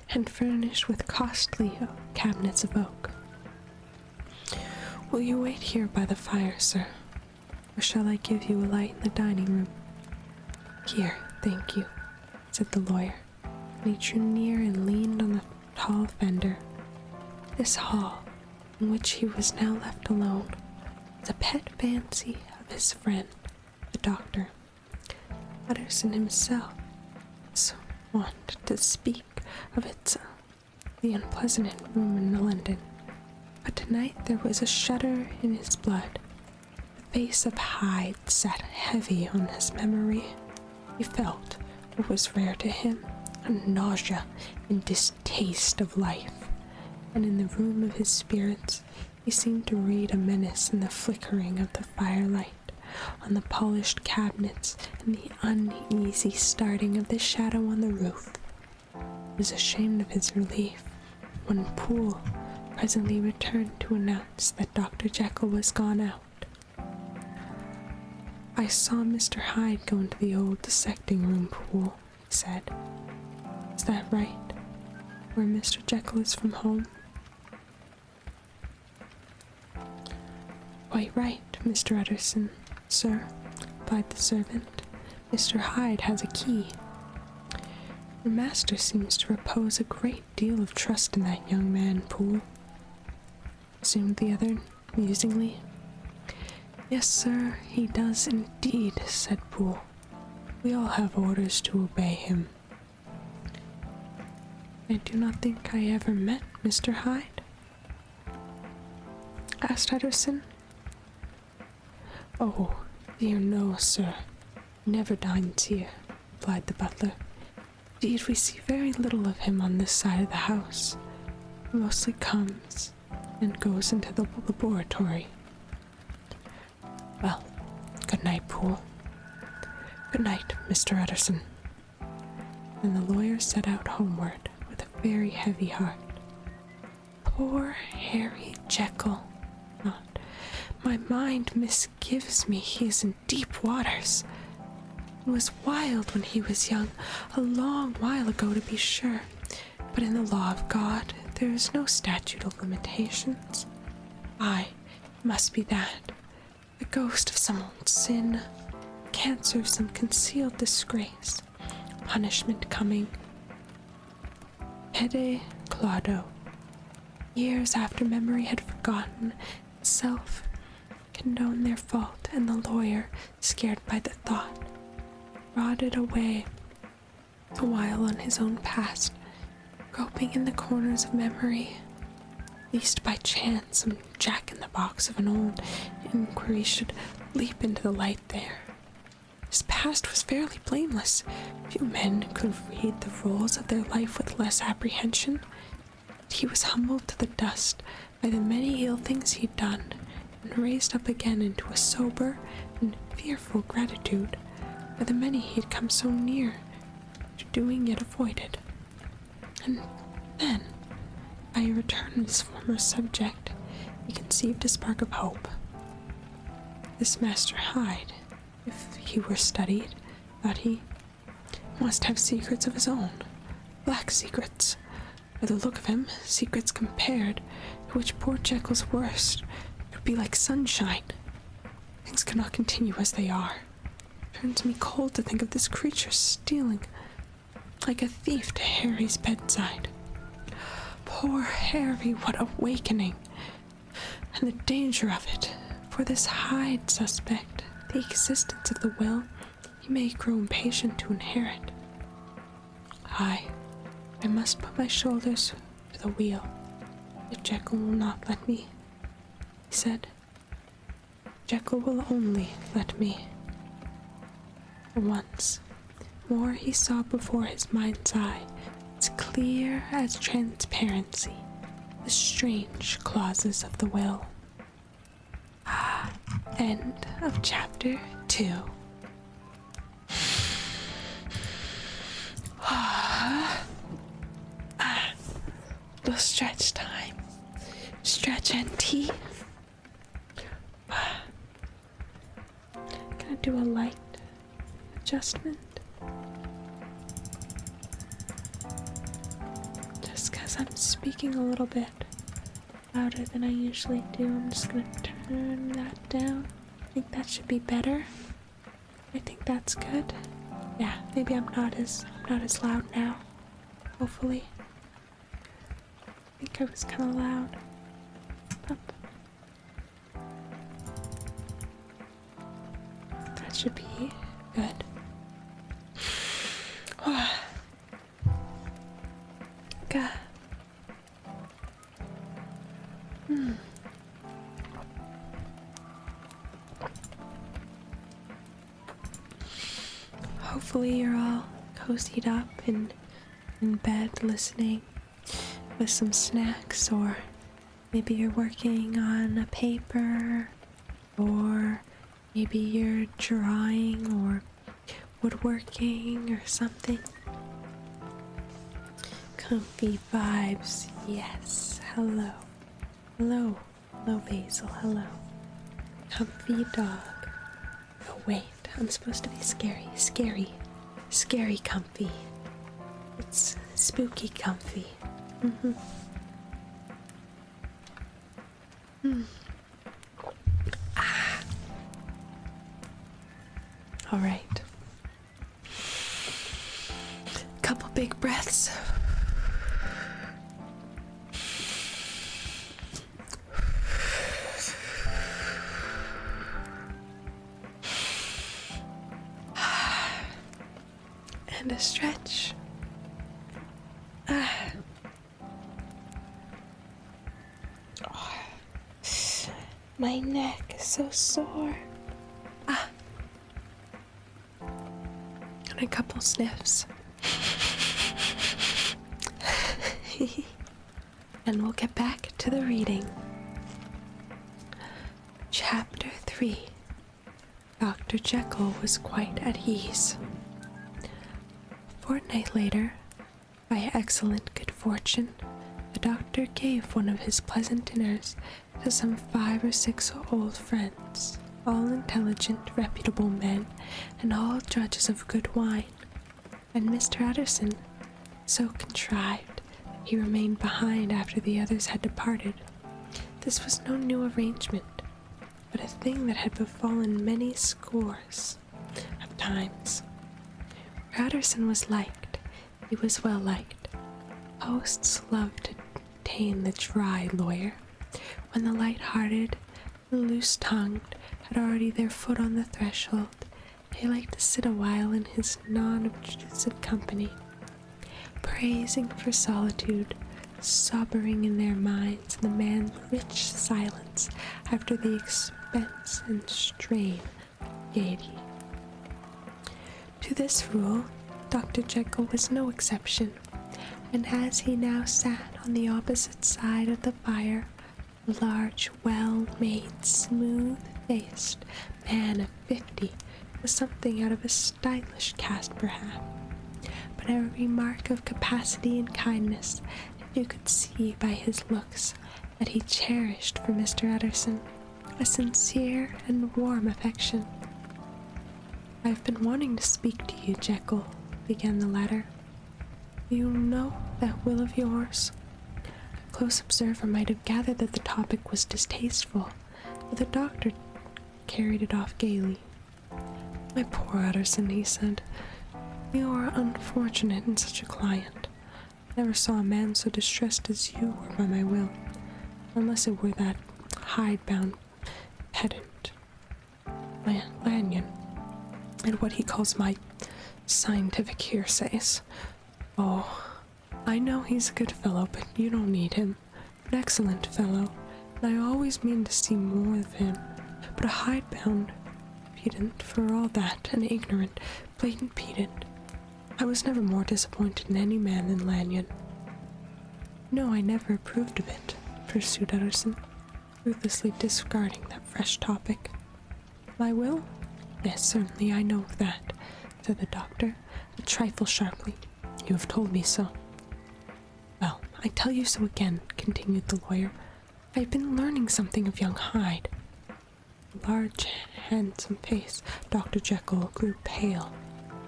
and furnished with costly cabinets of oak. Will you wait here by the fire, sir? Or shall I give you a light in the dining room? Here, thank you, said the lawyer, and he drew near and leaned on the tall fender. This hall, in which he was now left alone, was a pet fancy of his friend, the doctor. Utterson himself was wont to speak of the unpleasant room in London, but tonight there was a shudder in his blood. The face of Hyde sat heavy on his memory. He felt, what was rare to him, a nausea and distaste of life, and in the room of his spirits he seemed to read a menace in the flickering of the firelight on the polished cabinets and the uneasy starting of the shadow on the roof. He was ashamed of his relief when Poole presently returned to announce that Dr. Jekyll was gone out. "I saw Mr. Hyde go into the old dissecting room, Poole," he said. "Is that right? Where Mr. Jekyll is from home?" "Quite right, Mr. Utterson, sir," replied the servant. "Mr. Hyde has a key." "Your master seems to repose a great deal of trust in that young man, Poole," resumed the other musingly. "Yes, sir, he does indeed," said Poole. "We all have orders to obey him." "I do not think I ever met Mr. Hyde?" asked Utterson. "Oh, dear no, sir. He never dines here," replied the butler. "Indeed, we see very little of him on this side of the house. He mostly comes and goes into the laboratory." "Well, good night, Poole." "Good night, Mr. Utterson." And the lawyer set out homeward with a very heavy heart. Poor Harry Jekyll! Not. My mind misgives me he is in deep waters. He was wild when he was young, a long while ago to be sure, but in the law of God there is no statute of limitations. Aye, it must be that. The ghost of some old sin, cancer of some concealed disgrace, punishment coming. Pede claudo. Years after memory had forgotten itself, condoned their fault, and the lawyer, scared by the thought, rotted away a while on his own past, groping in the corners of memory, lest by chance some jack-in-the-box of an old inquiry should leap into the light there. His past was fairly blameless. Few men could read the rolls of their life with less apprehension. He was humbled to the dust by the many ill things he'd done, and raised up again into a sober and fearful gratitude by the many he'd come so near to doing yet avoided. And then, by a return of his former subject, he conceived a spark of hope. This Master Hyde, if he were studied, thought he, must have secrets of his own, black secrets. By the look of him, secrets compared to which poor Jekyll's worst would be like sunshine. Things cannot continue as they are. It turns me cold to think of this creature stealing like a thief to Harry's bedside. Poor Harry, what awakening! And the danger of it, for this Hyde suspect the existence of the will he may grow impatient to inherit. I must put my shoulders to the wheel, if Jekyll will not let me, he said. Jekyll will only let me. For once more he saw before his mind's eye, as clear as transparency, the strange clauses of the will. End of chapter 2. Little stretch time. Stretch and tea. Gonna do a light adjustment. Just because I'm speaking a little bit louder than I usually do, I'm just gonna turn that down. I think that should be better. I think that's good. Yeah, maybe I'm not as loud now. Hopefully. I think I was kind of loud. Up. That should be good. God. Hopefully you're all cozied up and in bed listening with some snacks, or maybe you're working on a paper, or maybe you're drawing or woodworking or something. Comfy vibes, yes. Hello. Hello. Hello, Basil. Hello. Comfy dog. Oh, wait. I'm supposed to be scary. Scary comfy. It's spooky comfy. All right. Couple big breaths. And a stretch. My neck is so sore. And a couple sniffs. And we'll get back to the reading. Chapter 3. Dr. Jekyll was quite at ease. A fortnight later, by excellent good fortune, the doctor gave one of his pleasant dinners to some 5 or 6 old friends, all intelligent, reputable men, and all judges of good wine. And Mr. Utterson so contrived that he remained behind after the others had departed. This was no new arrangement, but a thing that had befallen many scores of times. Where Utterson was liked, he was well liked. Hosts loved to entertain the dry lawyer. When the light-hearted, the loose-tongued had already their foot on the threshold, they liked to sit a while in his non-obtrusive company, praising for solitude, sobbering in their minds in the man's rich silence after the expense and strain of gaiety. To this rule, Dr. Jekyll was no exception, and as he now sat on the opposite side of the fire, a large, well-made, smooth-faced man of 50 was something out of a stylish cast, perhaps, but a remark of capacity and kindness, and you could see by his looks that he cherished for Mr. Utterson a sincere and warm affection. "I've been wanting to speak to you, Jekyll," began the latter. "You know that will of yours?" A close observer might have gathered that the topic was distasteful, but the doctor carried it off gaily. "My poor Utterson," he said, "you are unfortunate in such a client. I never saw a man so distressed as you were by my will, unless it were that hide-bound pedant, Lanyon, and what he calls my scientific hearsays. Oh, I know he's a good fellow, but you don't need him. An excellent fellow, and I always mean to see more of him. But a hide-bound pedant for all that, an ignorant, blatant pedant. I was never more disappointed in any man than Lanyon." "No, I never approved of it," pursued Utterson, ruthlessly discarding that fresh topic. "My will? Yes, certainly, I know of that," said the doctor, a trifle sharply. "You have told me so." "Well, I tell you so again," continued the lawyer. "I have been learning something of young Hyde." The large, handsome face of Dr. Jekyll grew pale,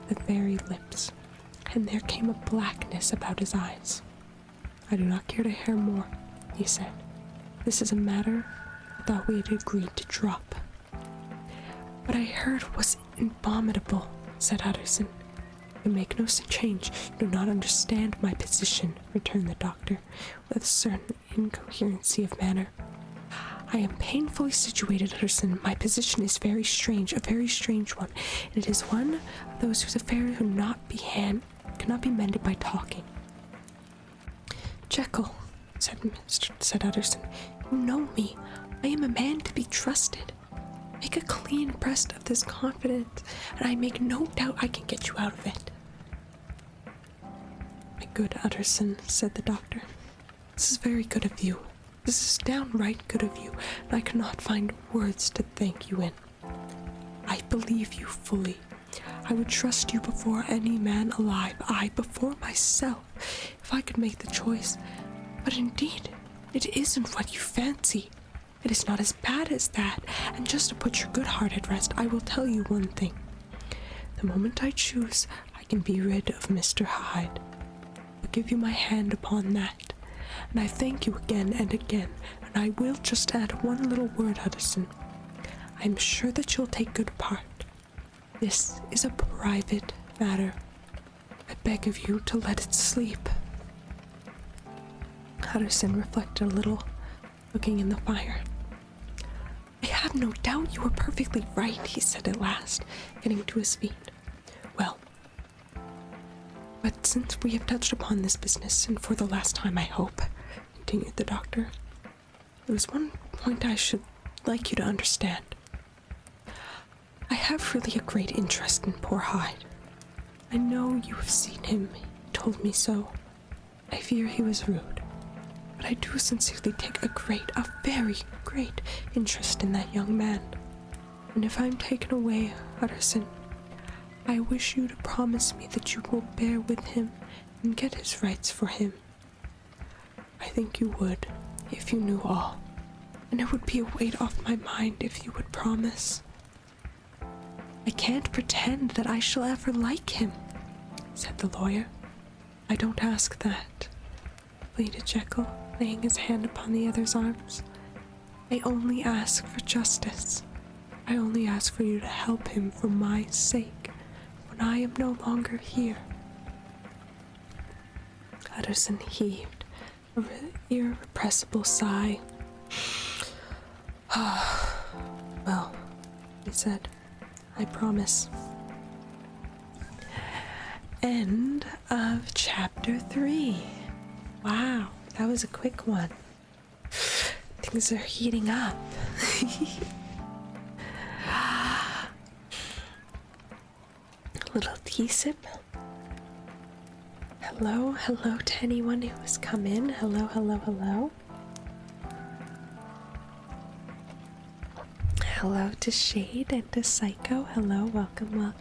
the very lips, and there came a blackness about his eyes. "I do not care to hear more," he said. "This is a matter I thought we had agreed to drop." "What I heard was abominable," said Utterson. "You make no change. You do not understand my position," returned the doctor, with a certain incoherency of manner. "I am painfully situated, Utterson. My position is very strange, a very strange one, and it is one of those whose affairs cannot be mended by talking." "Jekyll," said Utterson, "you know me. I am a man to be trusted. Make a clean breast of this confidence, and I make no doubt I can get you out of it." "My good, Utterson, said the doctor. This is very good of you. This is downright good of you, and I cannot find words to thank you in. I believe you fully. I would trust you before any man alive, I before myself, if I could make the choice. But indeed, it isn't what you fancy. It is not as bad as that, and just to put your good heart at rest, I will tell you one thing. The moment I choose, I can be rid of Mr. Hyde. I'll give you my hand upon that, and I thank you again and again, and I will just add one little word, Hudson. I am sure that you'll take good part. This is a private matter. I beg of you to let it sleep. Hudson reflected a little, looking in the fire. I have no doubt you are perfectly right, he said at last, getting to his feet. Well, but since we have touched upon this business, and for the last time I hope, continued the doctor, there is one point I should like you to understand. I have really a great interest in poor Hyde. I know you have seen him, he told me so. I fear he was rude, but I do sincerely take a very great interest in that young man. And if I'm taken away, Utterson, I wish you to promise me that you will bear with him and get his rights for him. I think you would, if you knew all, and it would be a weight off my mind if you would promise. I can't pretend that I shall ever like him, said the lawyer. I don't ask that, pleaded Jekyll, laying his hand upon the other's arms. I only ask for justice. I only ask for you to help him for my sake, when I am no longer here. Utterson heaved an irrepressible sigh. Well, he said, I promise. End of chapter 3. Wow, that was a quick one. Things are heating up. A little tea sip. Hello to anyone who has come in. Hello. Hello to Shade and to Psycho. Hello, welcome.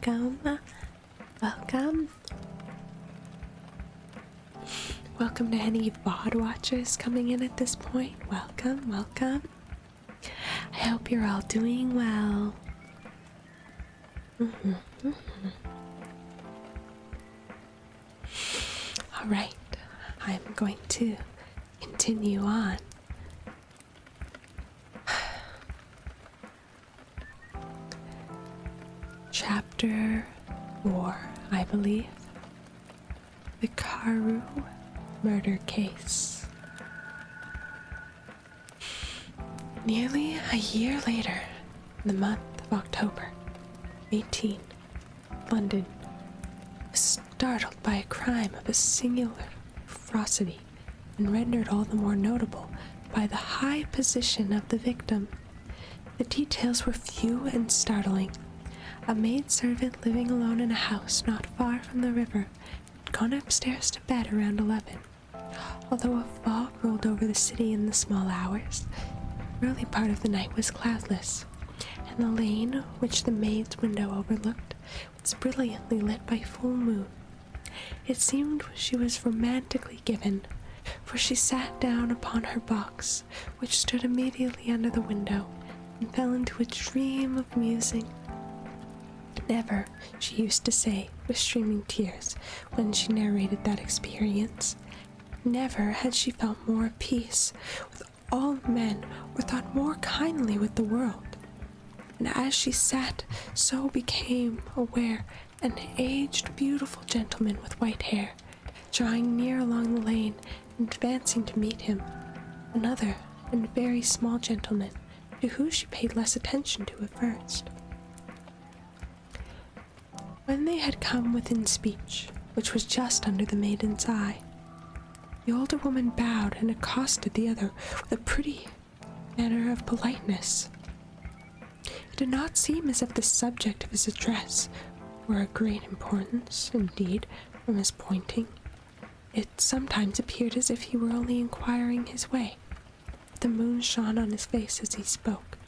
Welcome to any VOD watchers coming in at this point. Welcome. I hope you're all doing well. All right, I'm going to continue on. Chapter 4, I believe. The Karu murder case. Nearly a year later, in the month of October, 18, London was startled by a crime of a singular ferocity and rendered all the more notable by the high position of the victim. The details were few and startling. A maidservant living alone in a house not far from the river had gone upstairs to bed around 11. Although a fog rolled over the city in the small hours, the early part of the night was cloudless, and the lane which the maid's window overlooked was brilliantly lit by full moon. It seemed she was romantically given, for she sat down upon her box, which stood immediately under the window, and fell into a dream of musing. Never, she used to say, with streaming tears, when she narrated that experience, never had she felt more at peace with all men or thought more kindly with the world. And as she sat, so became aware an aged, beautiful gentleman with white hair, drawing near along the lane and advancing to meet him. Another and very small gentleman, to whom she paid less attention to at first. When they had come within speech, which was just under the maiden's eye, the older woman bowed and accosted the other with a pretty manner of politeness. It did not seem as if the subject of his address were of great importance, indeed, from his pointing. It sometimes appeared as if he were only inquiring his way. The moon shone on his face as he spoke,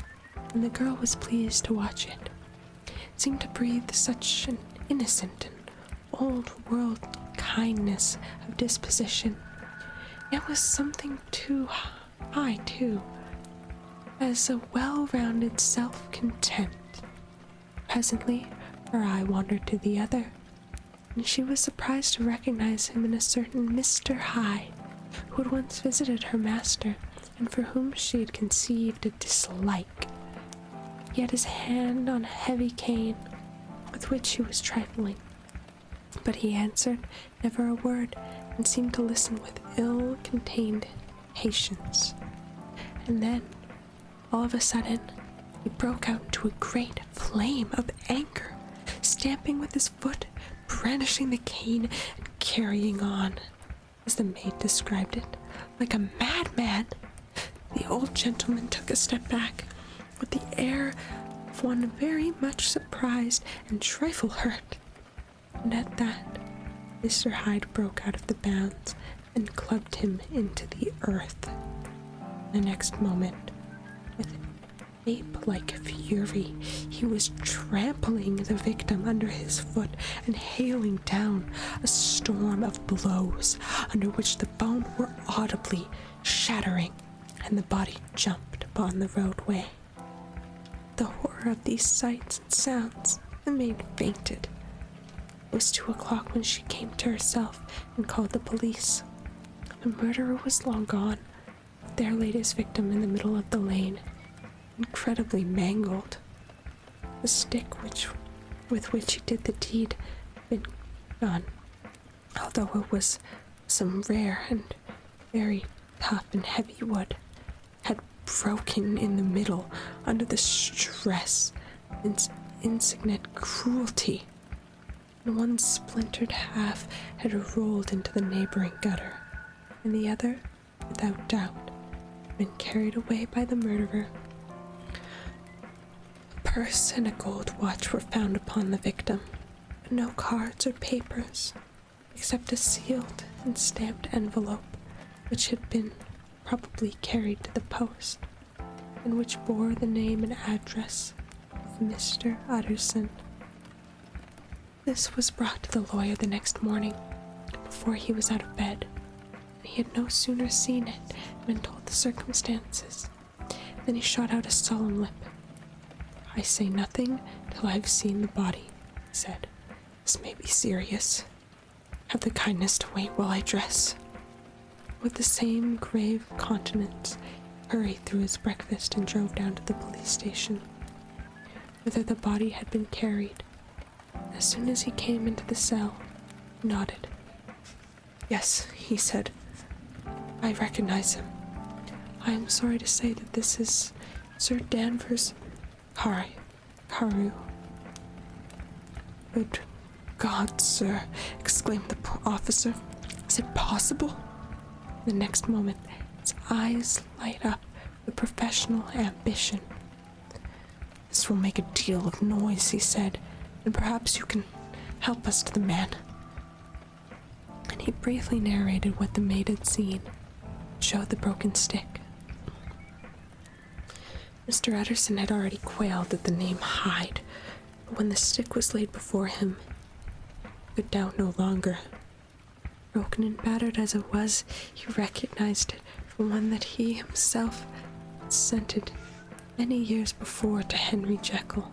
and the girl was pleased to watch it. It seemed to breathe such an innocent and old-world kindness of disposition. It was something too high, too, as a well-rounded self-content. Presently, her eye wandered to the other, and she was surprised to recognize him in a certain Mr. Hyde, who had once visited her master, and for whom she had conceived a dislike. He had his hand on a heavy cane, with which he was trifling, but he answered never a word, and seemed to listen with ill-contained patience. And then, all of a sudden, he broke out into a great flame of anger, stamping with his foot, brandishing the cane, and carrying on, as the maid described it, like a madman. The old gentleman took a step back, with the air of one very much surprised and trifle hurt. And at that, Mr. Hyde broke out of the bounds and clubbed him into the earth. The next moment, with ape-like fury, he was trampling the victim under his foot and hailing down a storm of blows, under which the bones were audibly shattering, and the body jumped upon the roadway. The horror of these sights and sounds, the maid fainted. It was 2 o'clock when she came to herself and called the police. The murderer was long gone, but there laid his victim in the middle of the lane, incredibly mangled. The stick with which he did the deed had been gone, although it was some rare and very tough and heavy wood, had broken in the middle under the stress and insignificant cruelty, and one splintered half had rolled into the neighboring gutter, and the other, without doubt, had been carried away by the murderer. A purse and a gold watch were found upon the victim, but no cards or papers, except a sealed and stamped envelope, which had been probably carried to the post, and which bore the name and address of Mr. Utterson. This was brought to the lawyer the next morning, before he was out of bed, and he had no sooner seen it and been told the circumstances, than he shot out a solemn lip. "I say nothing till I have seen the body," he said. "This may be serious. Have the kindness to wait while I dress." With the same grave countenance, he hurried through his breakfast and drove down to the police station, whither the body had been carried. As soon as he came into the cell, he nodded. "Yes," he said, "I recognize him. I am sorry to say that this is Sir Danvers Carew." "Good God, sir," exclaimed the officer. "Is it possible?" The next moment, his eyes light up with professional ambition. "This will make a deal of noise," he said, "and perhaps you can help us to the man." And he briefly narrated what the maid had seen, and showed the broken stick. Mr. Utterson had already quailed at the name Hyde, but when the stick was laid before him, he could doubt no longer. Broken and battered as it was, he recognized it for one that he himself had scented many years before to Henry Jekyll.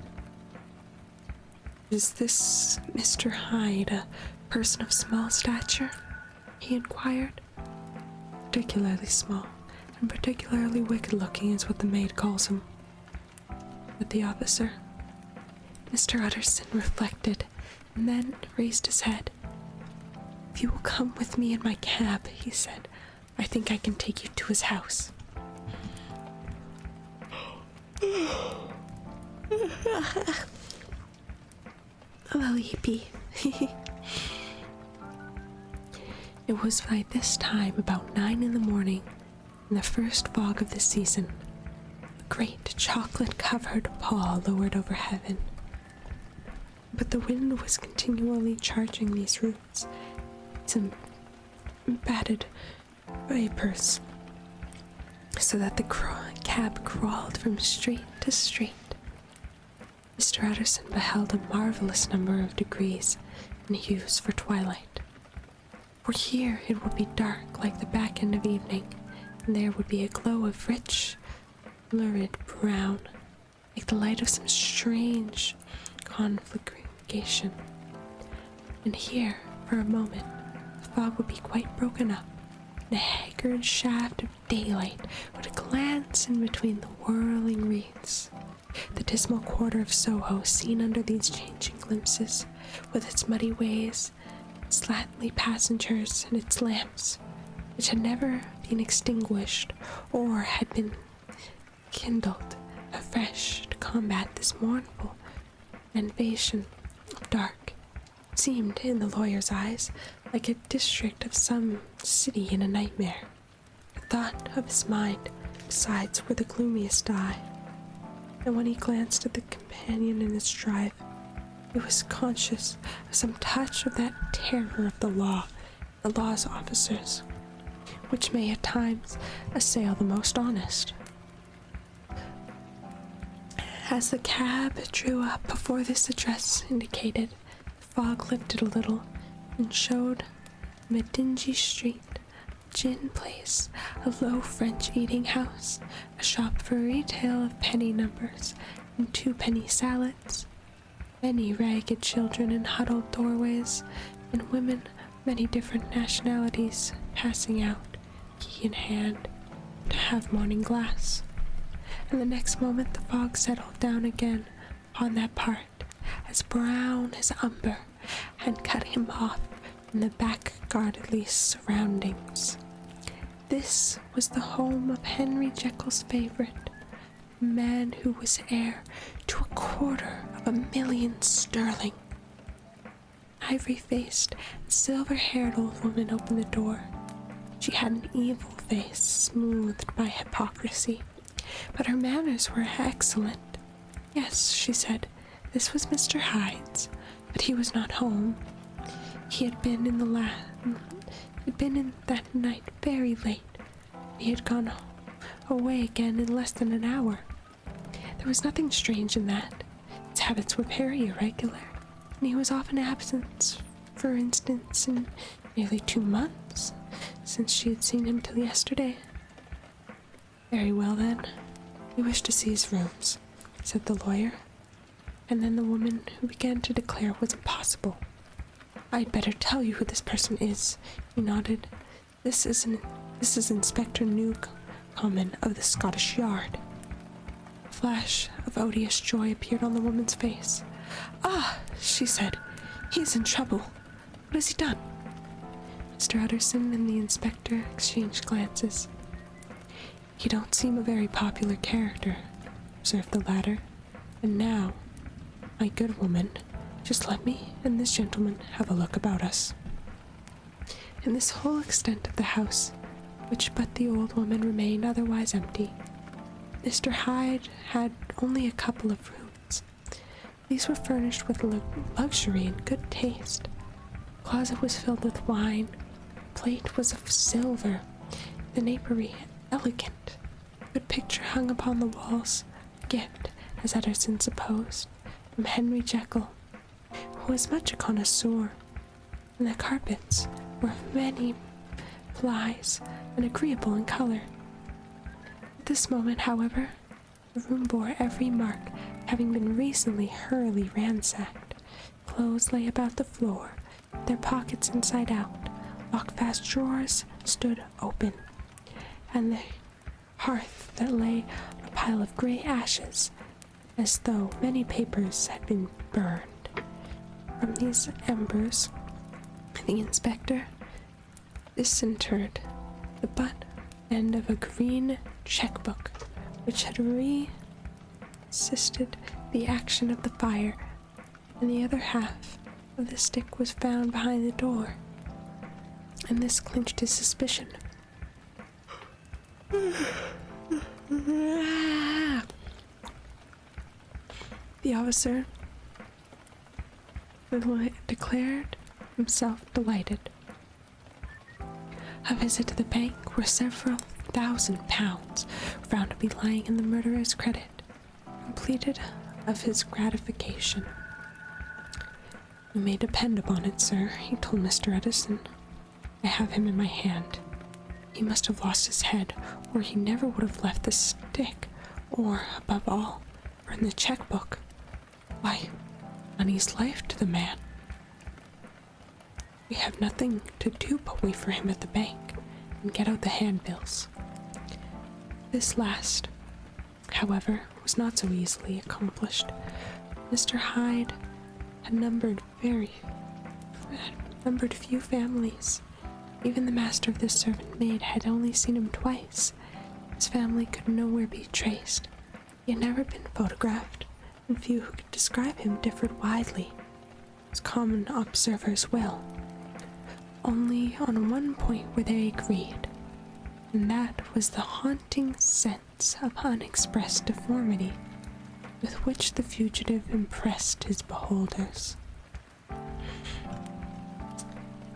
"Is this Mr. Hyde a person of small stature?" he inquired. "Particularly small, and particularly wicked-looking is what the maid calls him," said the officer. Mr. Utterson reflected, and then raised his head. "If you will come with me in my cab," he said, "I think I can take you to his house." A little yippee. It was by this time about 9 in the morning, in the first fog of the season. A great chocolate-covered pall lowered over heaven, but the wind was continually charging these roofs, its batted vapors, so that the cab crawled from street to street. Mr. Utterson beheld a marvelous number of degrees and hues for twilight. For here it would be dark like the back end of evening, and there would be a glow of rich, lurid brown, like the light of some strange conflagration. And here, for a moment, the fog would be quite broken up, and a haggard shaft of daylight would glance in between the whirling wreaths. The dismal quarter of Soho seen under these changing glimpses, with its muddy ways, its slatly passengers, and its lamps, which had never been extinguished or had been kindled afresh to combat this mournful invasion of dark, seemed, in the lawyer's eyes, like a district of some city in a nightmare. The thought of his mind, besides, were the gloomiest eye. And when he glanced at the companion in his drive, he was conscious of some touch of that terror of the law, the law's officers, which may at times assail the most honest. As the cab drew up before this address indicated, the fog lifted a little and showed from a dingy street a gin place, a low French eating house, a shop for retail of penny numbers and 2-penny salads, many ragged children in huddled doorways, and women of many different nationalities passing out, key in hand, to have morning glass. And the next moment the fog settled down again upon that part, as brown as umber, and cut him off from the back-guardedly surroundings. This was the home of Henry Jekyll's favorite, a man who was heir to £250,000 sterling. An ivory-faced, silver-haired old woman opened the door. She had an evil face smoothed by hypocrisy, but her manners were excellent. Yes, she said, this was Mr. Hyde's, but he was not home. He had been in that night very late. He had gone away again in less than an hour. There was nothing strange in that. His habits were very irregular, and he was often absent, for instance, in nearly 2 months, since she had seen him till yesterday. Very well, then. We wish to see his rooms, said the lawyer, and then the woman who began to declare it was impossible. I'd better tell you who this person is, he nodded. This is Inspector Newcomen of the Scottish Yard. A flash of odious joy appeared on the woman's face. Ah, she said, he is in trouble. What has he done? Mr. Utterson and the inspector exchanged glances. You don't seem a very popular character, observed the latter. And now, my good woman, just let me and this gentleman have a look about us. In this whole extent of the house, which but the old woman remained otherwise empty, Mr. Hyde had only a couple of rooms. These were furnished with luxury and good taste. The closet was filled with wine, the plate was of silver, the napery elegant. A good picture hung upon the walls, a gift, as Utterson supposed, from Henry Jekyll, who was much a connoisseur, and the carpets were of many plies and agreeable in color. At this moment, however, the room bore every mark of having been recently thoroughly ransacked. Clothes lay about the floor, their pockets inside out, lock-fast drawers stood open, and the hearth that lay on a pile of grey ashes, as though many papers had been burned. From these embers, the inspector disinterred the butt end of a green checkbook, which had resisted the action of the fire, and the other half of the stick was found behind the door, and this clinched his suspicion. The officer declared himself delighted. A visit to the bank where several £1,000 were found to be lying in the murderer's credit, completed of his gratification. "You may depend upon it, sir," he told Mr. Edison. "I have him in my hand. He must have lost his head, or he never would have left the stick, or, above all, burned the checkbook. Why, money's life to the man. We have nothing to do but wait for him at the bank and get out the handbills." This last, however, was not so easily accomplished. Mr. Hyde had numbered few families. Even the master of this servant maid had only seen him twice. His family could nowhere be traced. He had never been photographed, and few who could describe him differed widely, as common observers will. Only on one point were they agreed, and that was the haunting sense of unexpressed deformity with which the fugitive impressed his beholders.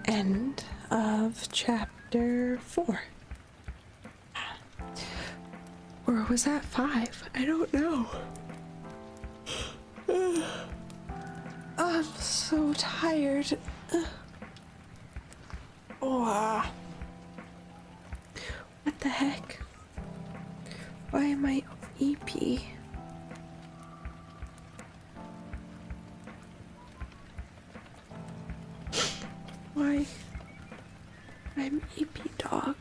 End of chapter 4. Or was that 5? I don't know. I'm so tired. What the heck? Why am I EP? Why? I'm EP dog.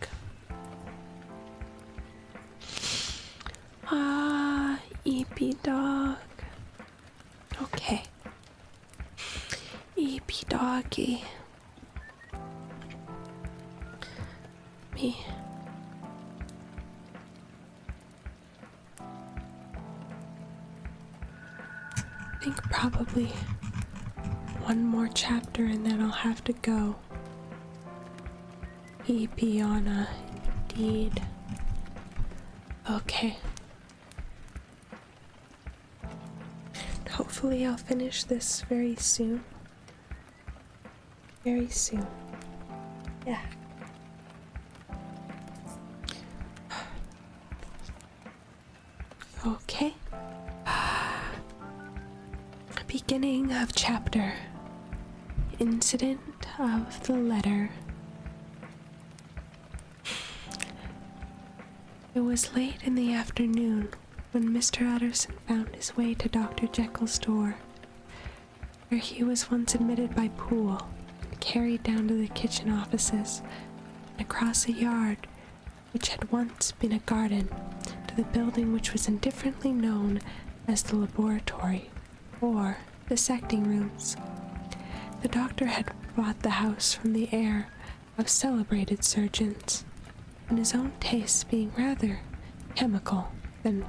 EP dog. Okay. EP doggy. Me. I think probably one more chapter and then I'll have to go. Piana, indeed. Okay. Hopefully I'll finish this very soon. Very soon. Yeah. Okay. Beginning of chapter. Incident of the letter. It was late in the afternoon when Mr. Utterson found his way to Dr. Jekyll's door, where he was once admitted by Poole and carried down to the kitchen offices and across a yard which had once been a garden to the building which was indifferently known as the laboratory or dissecting rooms. The doctor had bought the house from the heir of celebrated surgeons, and his own tastes being rather chemical than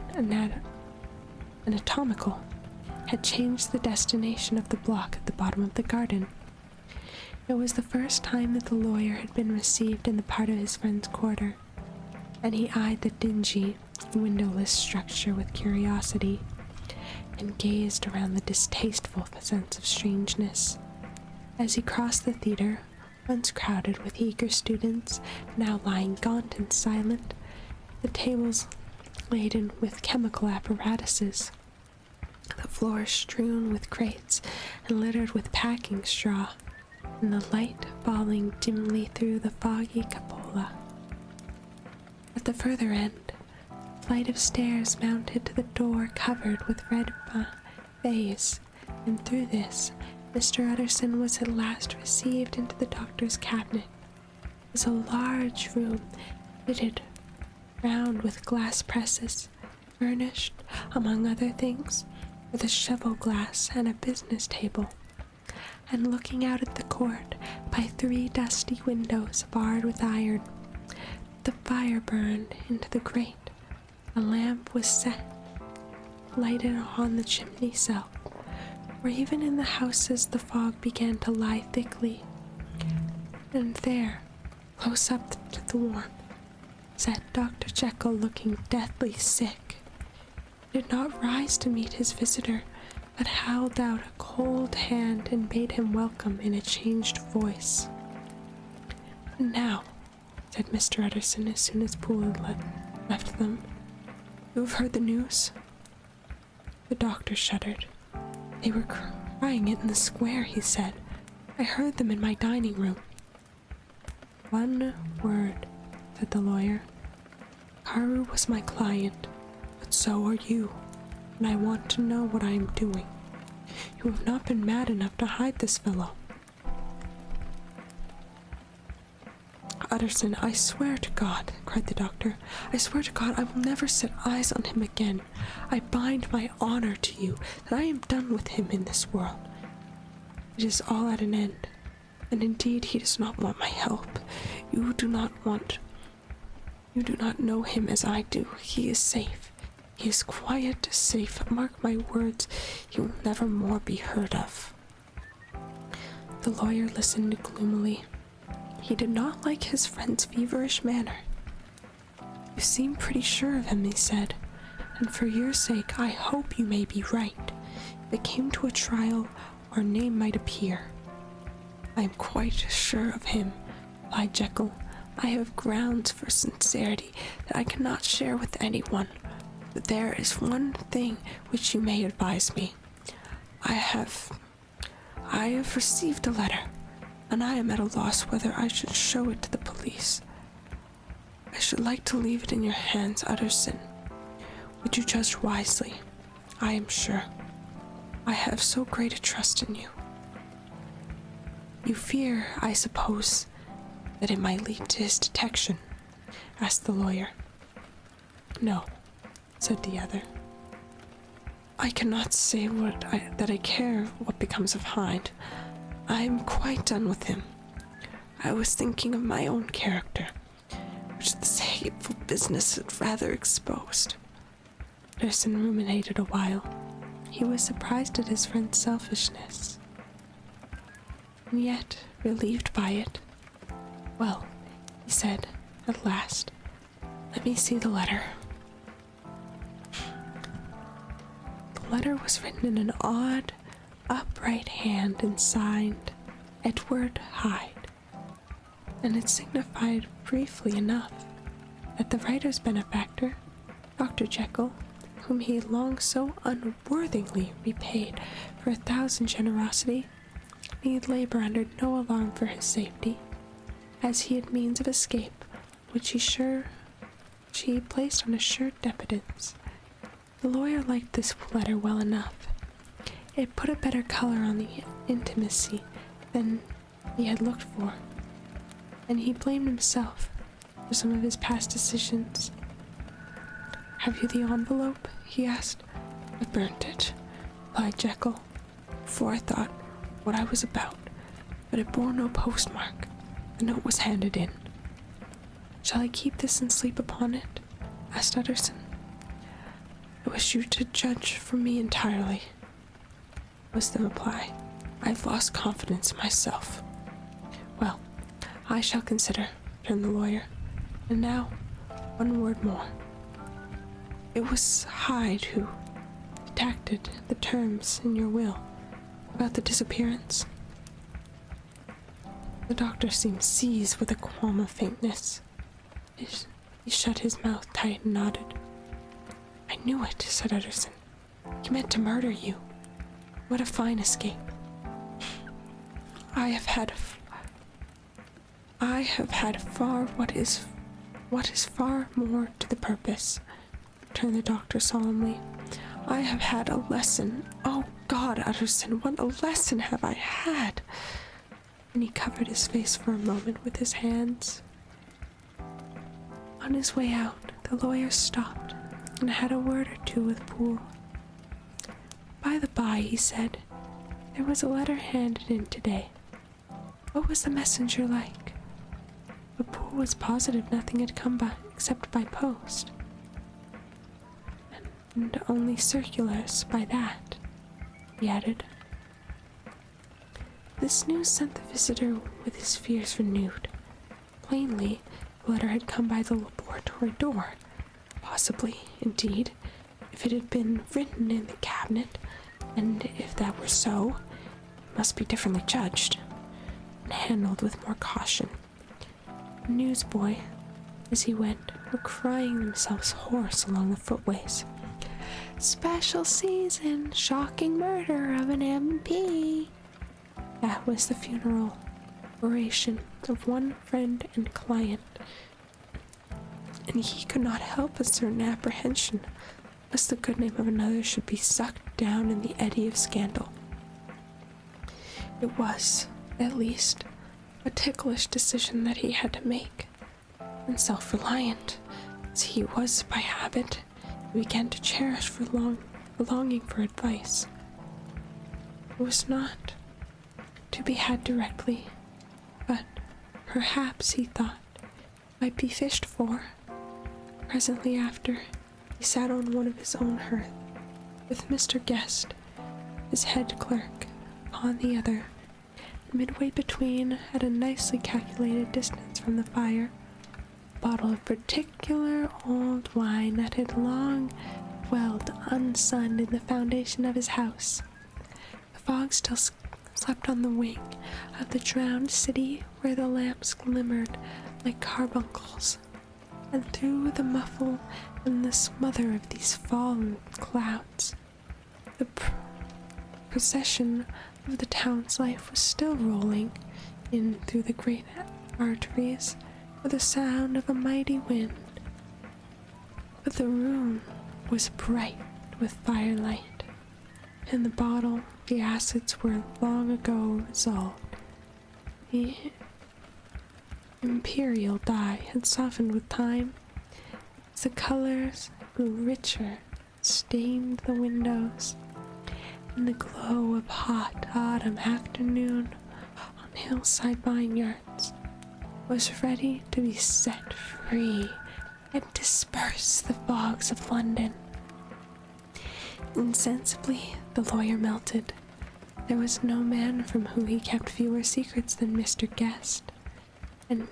anatomical, had changed the destination of the block at the bottom of the garden. It was the first time that the lawyer had been received in the part of his friend's quarter, and he eyed the dingy, windowless structure with curiosity, and gazed around the distasteful sense of strangeness. As he crossed the theater, once crowded with eager students, now lying gaunt and silent, the tables laden with chemical apparatuses, the floor strewn with crates and littered with packing straw, and the light falling dimly through the foggy cupola. At the further end, a flight of stairs mounted to the door covered with red baize, and through this Mr. Utterson was at last received into the doctor's cabinet. It was a large room, fitted round with glass presses, furnished, among other things, with a cheval glass and a business table, and looking out at the court by 3 dusty windows barred with iron. The fire burned into the grate. A lamp was set, lighted on the chimney cell, where even in the houses the fog began to lie thickly. And there, close up to the warmth, sat Dr. Jekyll looking deathly sick. He did not rise to meet his visitor, but held out a cold hand and bade him welcome in a changed voice. And now, said Mr. Utterson as soon as Poole had left them. You have heard the news? The doctor shuddered. They were crying it in the square, he said. I heard them in my dining room. One word, said the lawyer. Karu was my client, but so are you, and I want to know what I am doing. You have not been mad enough to hide this fellow. Utterson, I swear to God, cried the doctor. I swear to God I will never set eyes on him again. I bind my honor to you that I am done with him in this world. It is all at an end, and indeed he does not want my help. You do not know him as I do. He is safe. He is quiet, safe. Mark my words, he will never more be heard of. The lawyer listened gloomily. He did not like his friend's feverish manner. You seem pretty sure of him, he said, and for your sake I hope you may be right. If it came to a trial, our name might appear. I am quite sure of him, replied Jekyll. I have grounds for sincerity that I cannot share with anyone, but there is one thing which you may advise me. I have received a letter, and I am at a loss whether I should show it to the police. I should like to leave it in your hands, Utterson. Would you judge wisely? I am sure. I have so great a trust in you. You fear, I suppose, that it might lead to his detection? Asked the lawyer. No, said the other. I cannot say that I care what becomes of Hyde. I am quite done with him. I was thinking of my own character, which this hateful business had rather exposed. Utterson ruminated a while. He was surprised at his friend's selfishness, and yet relieved by it. Well, he said, at last, let me see the letter. The letter was written in an odd, upright hand and signed Edward Hyde, and it signified briefly enough that the writer's benefactor, Dr. Jekyll, whom he had long so unworthily repaid for 1,000 generosity, need labor under no alarm for his safety, as he had means of escape which he placed on a sure dependence. The lawyer liked this letter well enough. It put a better color on the intimacy than he had looked for, and he blamed himself for some of his past decisions. Have you the envelope? He asked. I burnt it, replied Jekyll, before I thought what I was about, but it bore no postmark. The note was handed in. Shall I keep this and sleep upon it? Asked Utterson. I wish you to judge for me entirely, was the reply. I've lost confidence in myself. Well, I shall consider, returned the lawyer. And now, one word more. It was Hyde who detected the terms in your will about the disappearance. The doctor seemed seized with a qualm of faintness. He shut his mouth tight and nodded. I knew it, said Utterson. He meant to murder you. What a fine escape. I have had far what is far more to the purpose, returned the doctor solemnly. I have had a lesson. Oh God, Utterson, what a lesson have I had! And he covered his face for a moment with his hands. On his way out, the lawyer stopped and had a word or two with Poole. By the by, he said, there was a letter handed in today. What was the messenger like? But Poole was positive nothing had come by except by post, and only circulars by that, he added. This news sent the visitor with his fears renewed. Plainly, the letter had come by the laboratory door. Possibly, indeed, if it had been written in the cabinet, and if that were so, it must be differently judged, and handled with more caution. The newsboy, as he went, were crying themselves hoarse along the footways. "Special season, shocking murder of an MP." That was the funeral oration of one friend and client, and he could not help a certain apprehension lest the good name of another should be sucked down in the eddy of scandal. It was, at least, a ticklish decision that he had to make, and self-reliant as he was by habit, he began to cherish for a longing for advice. It was not to be had directly, but perhaps, he thought, might be fished for. Presently after, he sat on one of his own hearth, with Mr. Guest, his head clerk, upon the other, and midway between, at a nicely calculated distance from the fire, a bottle of particular old wine that had long dwelled unsunned in the foundation of his house. The fog still slept on the wing of the drowned city where the lamps glimmered like carbuncles, and through the muffle and the smother of these fallen clouds, the procession of the town's life was still rolling in through the great arteries with the sound of a mighty wind. But the room was bright with firelight. In the bottle, the acids were long ago resolved. The imperial dye had softened with time. As the colors grew richer, stained the windows. In the glow of hot autumn afternoon on hillside vineyards was ready to be set free and disperse the fogs of London. Insensibly, the lawyer melted. There was no man from whom he kept fewer secrets than Mr. Guest, and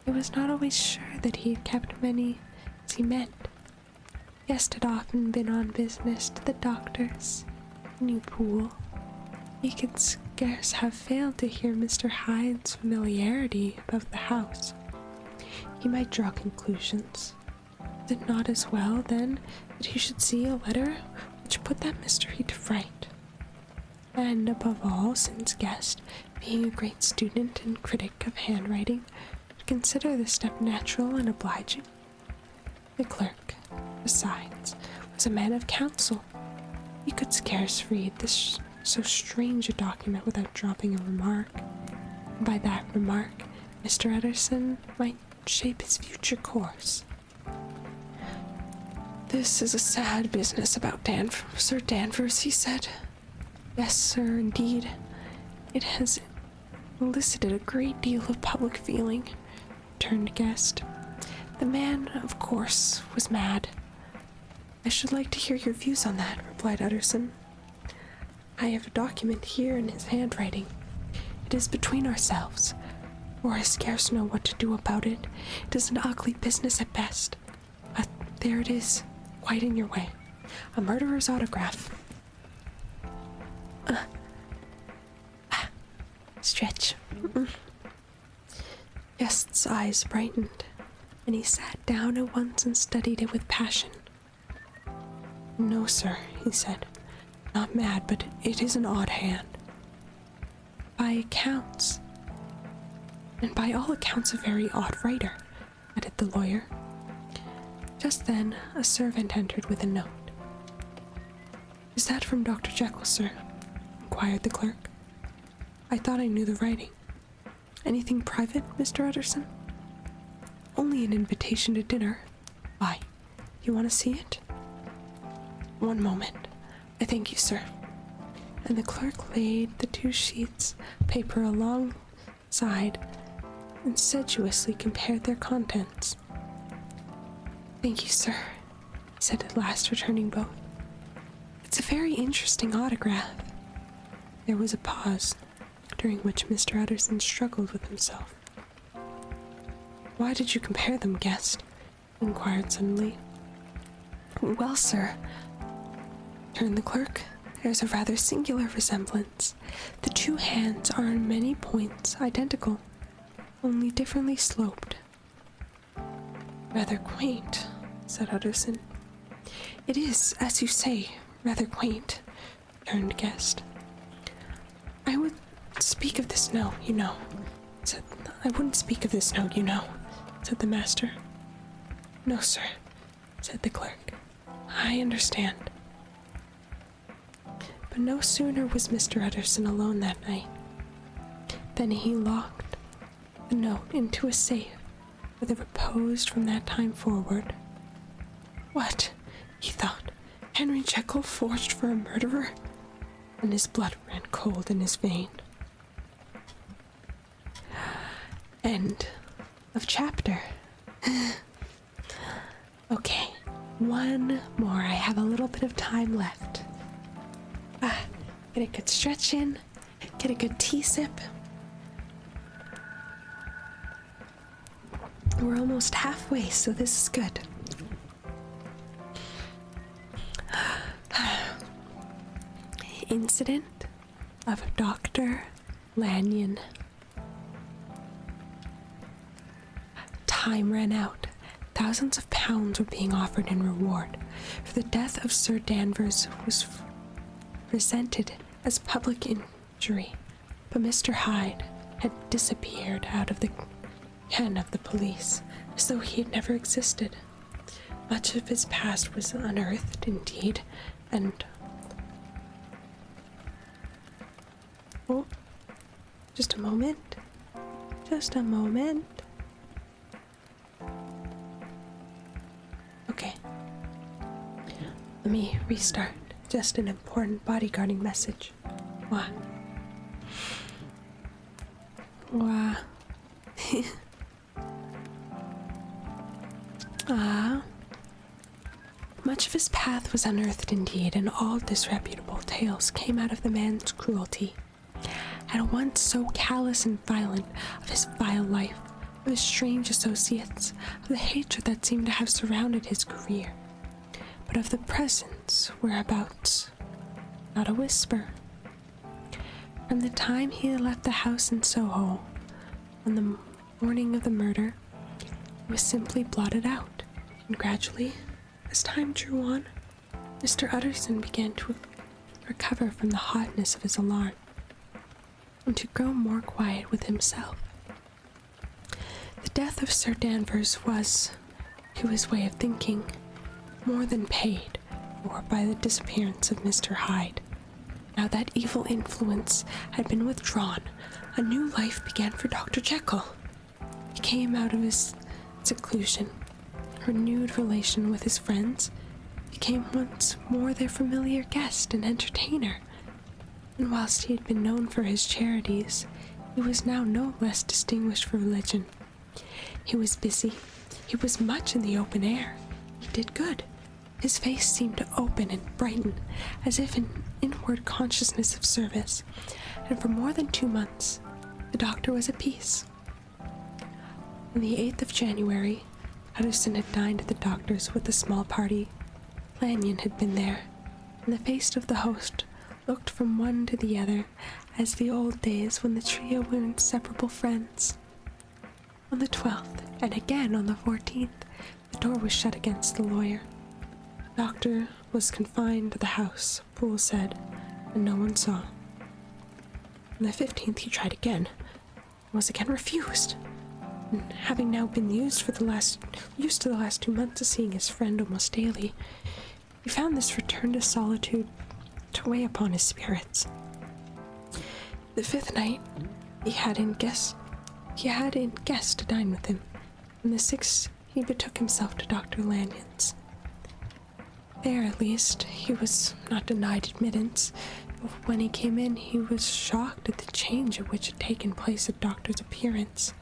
he was not always sure that he had kept many as he meant. Guest had often been on business to the doctor's new pool. He could scarce have failed to hear Mr. Hyde's familiarity about the house. He might draw conclusions. Was it not as well, then, that he should see a letter which put that mystery to right? And above all, since Guest, being a great student and critic of handwriting, would consider the step natural and obliging. The clerk, besides, was a man of counsel. He could scarce read this so strange a document without dropping a remark. And by that remark, Mr. Utterson might shape his future course. "This is a sad business about Sir Danvers," he said. "Yes, sir, indeed. It has elicited a great deal of public feeling," returned Guest. "The man, of course, was mad." "I should like to hear your views on that," replied Utterson. "I have a document here in his handwriting. It is between ourselves, for I scarce know what to do about it. It is an ugly business at best. But there it is, quite in your way. A murderer's autograph. Stretch." Guest's eyes brightened, and he sat down at once and studied it with passion. "No, sir," he said. "Not mad, but it is an odd hand." "By accounts, and by all accounts a very odd writer," added the lawyer. Just then a servant entered with a note. "Is that from Dr. Jekyll, sir?" inquired the clerk. "I thought I knew the writing. Anything private, Mr. Utterson?" "Only an invitation to dinner." "Why, you want to see it?" "One moment. I thank you, sir." And the clerk laid the 2 sheets of paper alongside and sedulously compared their contents. "Thank you, sir," he said at last, returning both. "It's a very interesting autograph." There was a pause, during which Mr. Utterson struggled with himself. "Why did you compare them, Guest?" he inquired suddenly. "Well, sir," returned the clerk, "there's a rather singular resemblance. The 2 hands are in many points identical. only differently sloped. Rather quaint, said Utterson. It is, as you say, rather quaint, returned Guest. I would speak of this note, you know, said I wouldn't speak of this note, you know, said the master. No, sir, said the clerk. I understand. But no sooner was Mr. Utterson alone that night than he locked the note into a safe where it reposed from that time forward. What? He thought. Henry Jekyll forged for a murderer? And his blood ran cold in his vein. End of chapter. Okay, one more. I have a little bit of time left. Get a good stretch in, get a good tea sip. We're almost halfway, so this is good. Incident of Dr. Lanyon. Time ran out. Thousands of pounds were being offered in reward, for the death of Sir Danvers was presented as public injury, but Mr. Hyde had disappeared out of the ken of the police, as though he had never existed. Much of his past was unearthed, indeed, and... Oh, just a moment. Just a moment. Okay. Let me restart. Just an important bodyguarding message. What? Much of his path was unearthed indeed, and all disreputable tales came out of the man's cruelty. At once so callous and violent, of his vile life, of his strange associates, of the hatred that seemed to have surrounded his career, but of the presence, whereabouts, not a whisper. From the time he had left the house in Soho, on the morning of the murder, it was simply blotted out, and gradually, as time drew on, Mr. Utterson began to recover from the hotness of his alarm, and to grow more quiet with himself. The death of Sir Danvers was, to his way of thinking, more than paid for by the disappearance of Mr. Hyde. Now that evil influence had been withdrawn, a new life began for Dr. Jekyll. He came out of his seclusion, renewed relation with his friends, became once more their familiar guest and entertainer, and whilst he had been known for his charities, he was now no less distinguished for religion. He was busy, he was much in the open air, he did good. His face seemed to open and brighten, as if in inward consciousness of service, and for more than 2 months, the doctor was at peace. On the 8th of January, Utterson had dined at the doctor's with a small party. Lanyon had been there, and the face of the host looked from one to the other as the old days when the trio were inseparable friends. On the 12th, and again on the 14th, the door was shut against the lawyer. The doctor was confined to the house, Poole said, and no one saw. On the 15th he tried again, and was again refused. And having now been used to the last 2 months of seeing his friend almost daily, he found this return to solitude to weigh upon his spirits. The 5th night, he had in guest to dine with him, and the 6th he betook himself to Dr. Lanyon's. There, at least, he was not denied admittance, but when he came in, he was shocked at the change which had taken place at Doctor's appearance.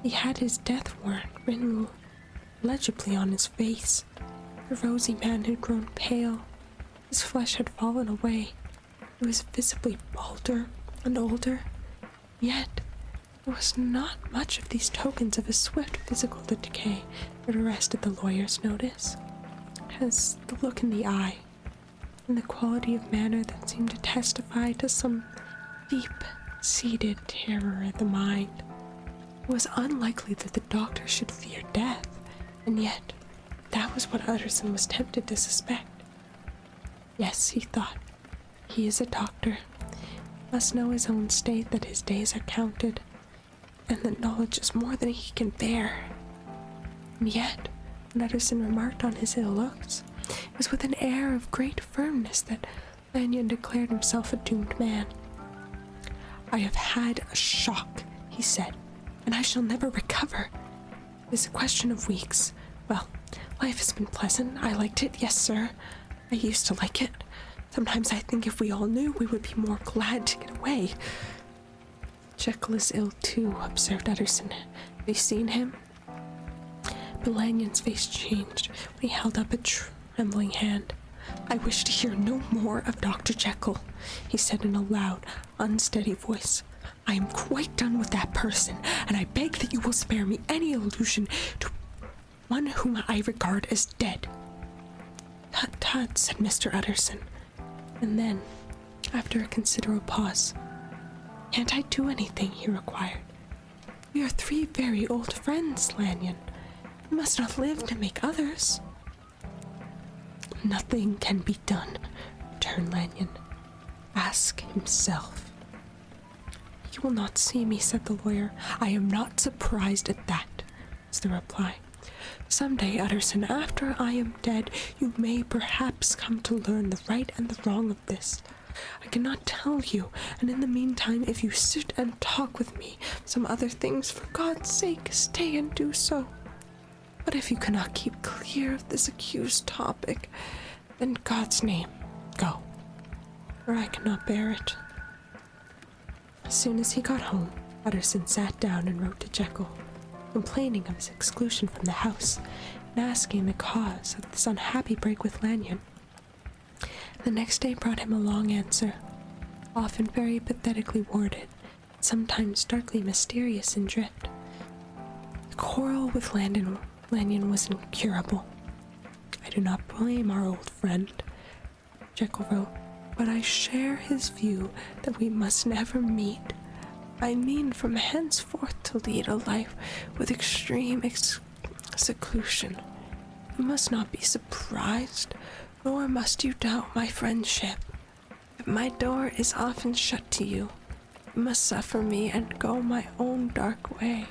He had his death warrant written legibly on his face. The rosy man had grown pale. His flesh had fallen away. He was visibly balder and older. Yet, there was not much of these tokens of a swift physical decay that arrested the lawyer's notice, as the look in the eye, and the quality of manner that seemed to testify to some deep-seated terror at the mind. It was unlikely that the doctor should fear death, and yet that was what Utterson was tempted to suspect. Yes, he thought, he is a doctor. He must know his own state, that his days are counted, and that knowledge is more than he can bear. And yet, when Utterson remarked on his ill looks, it was with an air of great firmness that Lanyon declared himself a doomed man. "I have had a shock," he said, "and I shall never recover. It is a question of weeks. Well, life has been pleasant. I liked it, yes, sir. I used to like it. Sometimes I think if we all knew, we would be more glad to get away." "Jekyll is ill too," observed Utterson. "Have you seen him?" But Lanyon's face changed when he held up a trembling hand. "I wish to hear no more of Dr. Jekyll," he said in a loud, unsteady voice. "I am quite done with that person, and I beg that you will spare me any allusion to one whom I regard as dead." "Tut, tut," said Mr. Utterson. And then, after a considerable pause, "Can't I do anything?" he required. "We are 3 very old friends, Lanyon. We must not live to make others." "Nothing can be done," returned Lanyon. "Ask himself." "You will not see me," said the lawyer. "I am not surprised at that," was the reply. "Some day, Utterson, after I am dead, you may perhaps come to learn the right and the wrong of this. I cannot tell you, and in the meantime, if you sit and talk with me some other things, for God's sake, stay and do so. But if you cannot keep clear of this accused topic, then in God's name, go, for I cannot bear it." As soon as he got home, Utterson sat down and wrote to Jekyll, complaining of his exclusion from the house and asking the cause of this unhappy break with Lanyon. The next day brought him a long answer, often very pathetically worded, and sometimes darkly mysterious in drift. The quarrel with Lanyon was incurable. "I do not blame our old friend," Jekyll wrote, "but I share his view that we must never meet. I mean from henceforth to lead a life with extreme seclusion. You must not be surprised, nor must you doubt my friendship. If my door is often shut to you, you must suffer me and go my own dark way.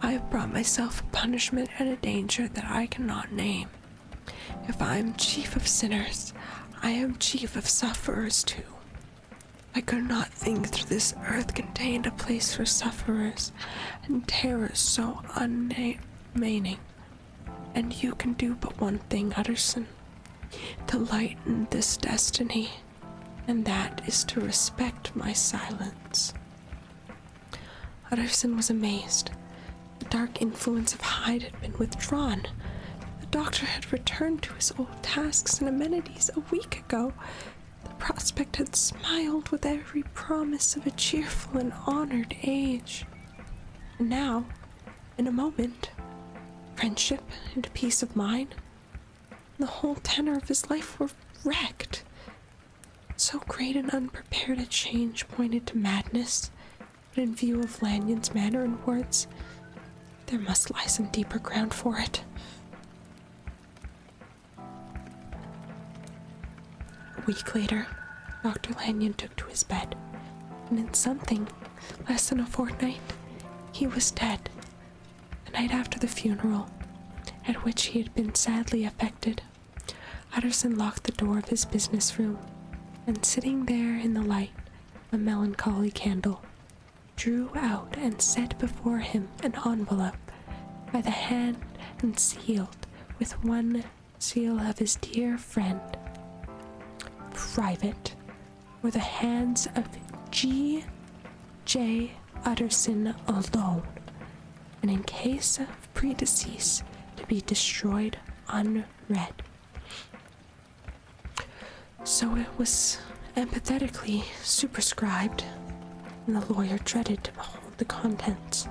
I have brought myself a punishment and a danger that I cannot name. If I am chief of sinners, I am chief of sufferers too. I could not think that this earth contained a place for sufferers and terrors so unmeaning. And you can do but one thing, Utterson, to lighten this destiny, and that is to respect my silence." Utterson was amazed. The dark influence of Hyde had been withdrawn. The doctor had returned to his old tasks and amenities a week ago. The prospect had smiled with every promise of a cheerful and honored age. And now, in a moment, friendship and peace of mind, and the whole tenor of his life were wrecked. So great and unprepared a change pointed to madness, but in view of Lanyon's manner and words, there must lie some deeper ground for it. A week later, Dr. Lanyon took to his bed, and in something less than a fortnight, he was dead. The night after the funeral, at which he had been sadly affected, Utterson locked the door of his business room, and sitting there in the light of a melancholy candle, drew out and set before him an envelope by the hand and sealed with one seal of his dear friend. Private, for the hands of G.J. Utterson alone, and in case of predecease to be destroyed unread. So it was empathetically superscribed, and the lawyer dreaded to behold the contents.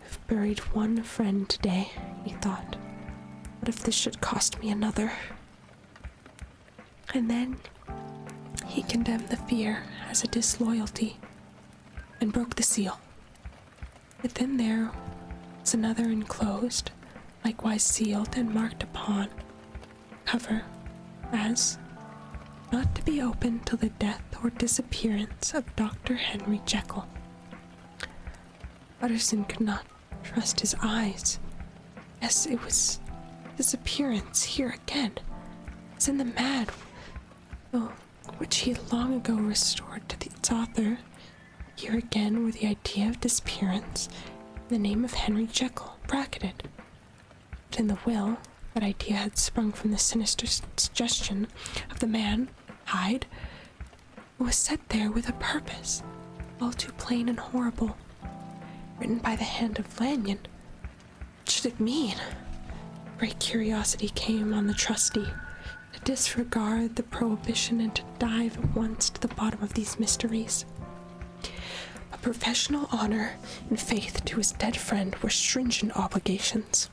"I've buried one friend today," he thought. "What if this should cost me another?" And then he condemned the fear as a disloyalty. and broke the seal. Within there was another enclosed, likewise sealed and marked upon cover as not to be opened till the death or disappearance of Dr. Henry Jekyll. Utterson could not trust his eyes. Yes, it was disappearance here again, as in the mad, which he had long ago restored to its author. Here again were the idea of disappearance and the name of Henry Jekyll bracketed. But in the will, that idea had sprung from the sinister suggestion of the man, Hyde, who was set there with a purpose, all too plain and horrible, written by the hand of Lanyon. What should it mean? Great curiosity came on the trustee to disregard the prohibition and to dive at once to the bottom of these mysteries. A professional honor and faith to his dead friend were stringent obligations,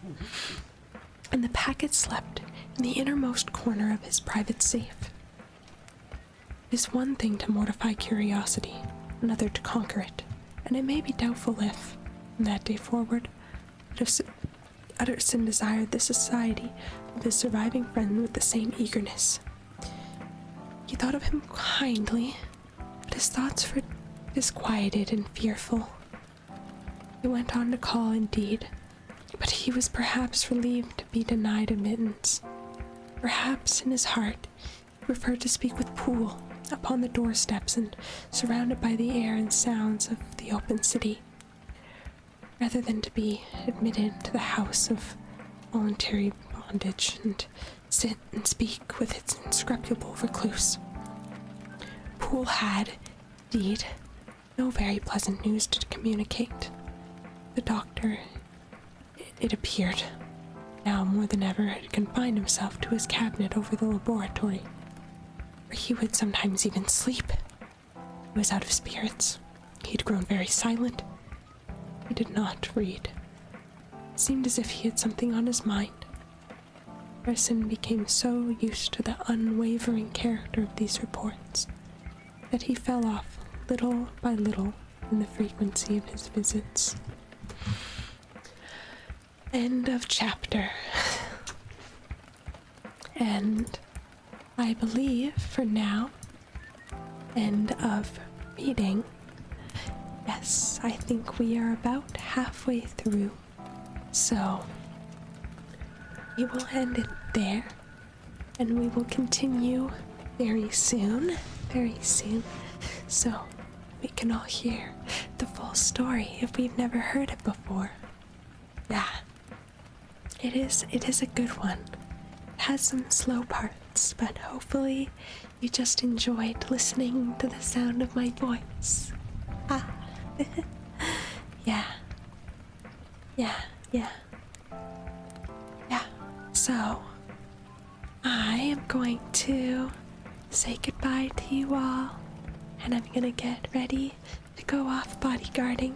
and the packet slept in the innermost corner of his private safe. It is one thing to mortify curiosity, another to conquer it, and it may be doubtful if, from that day forward, Utterson desired the society of his surviving friend with the same eagerness. He thought of him kindly, but his thoughts were disquieted and fearful. He went on to call, indeed, but he was perhaps relieved to be denied admittance. Perhaps in his heart he preferred to speak with Poole upon the doorsteps and surrounded by the air and sounds of the open city, rather than to be admitted to the house of voluntary bondage and sit and speak with its inscrutable recluse. Poole had, indeed, no very pleasant news to communicate. The doctor, it appeared, now more than ever had confined himself to his cabinet over the laboratory, where he would sometimes even sleep. He was out of spirits. He had grown very silent. He did not read. It seemed as if he had something on his mind. Utterson became so used to the unwavering character of these reports that he fell off little by little in the frequency of his visits. End of chapter. And I believe for now, end of reading. Yes, I think we are about halfway through. So we will end it there, and we will continue very soon, so we can all hear the full story if we've never heard it before. Yeah, it is a good one. It has some slow parts, but hopefully you just enjoyed listening to the sound of my voice. Yeah. So, I am going to say goodbye to you all, and I'm gonna get ready to go off bodyguarding,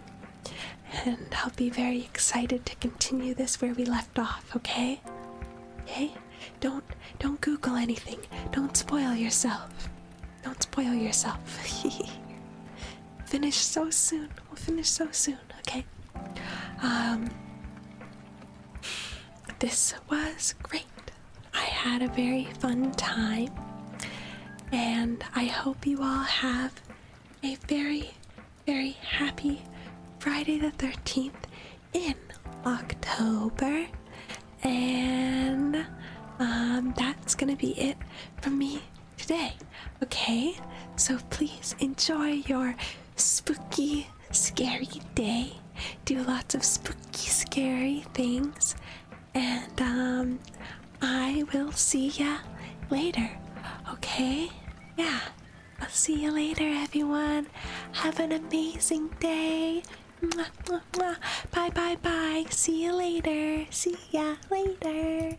and I'll be very excited to continue this where we left off, okay? Okay? Don't Google anything. Don't spoil yourself. Finish so soon. We'll finish so soon, okay? This was great. I had a very fun time, and I hope you all have a very, very happy Friday the 13th in October, and that's gonna be it from me today, okay? So please enjoy your spooky, scary day. Do lots of spooky, scary things, and I will see ya later, okay? Yeah, I'll see you later, everyone. Have an amazing day. Mwah, mwah, mwah. Bye, bye, bye. See you later. See ya later.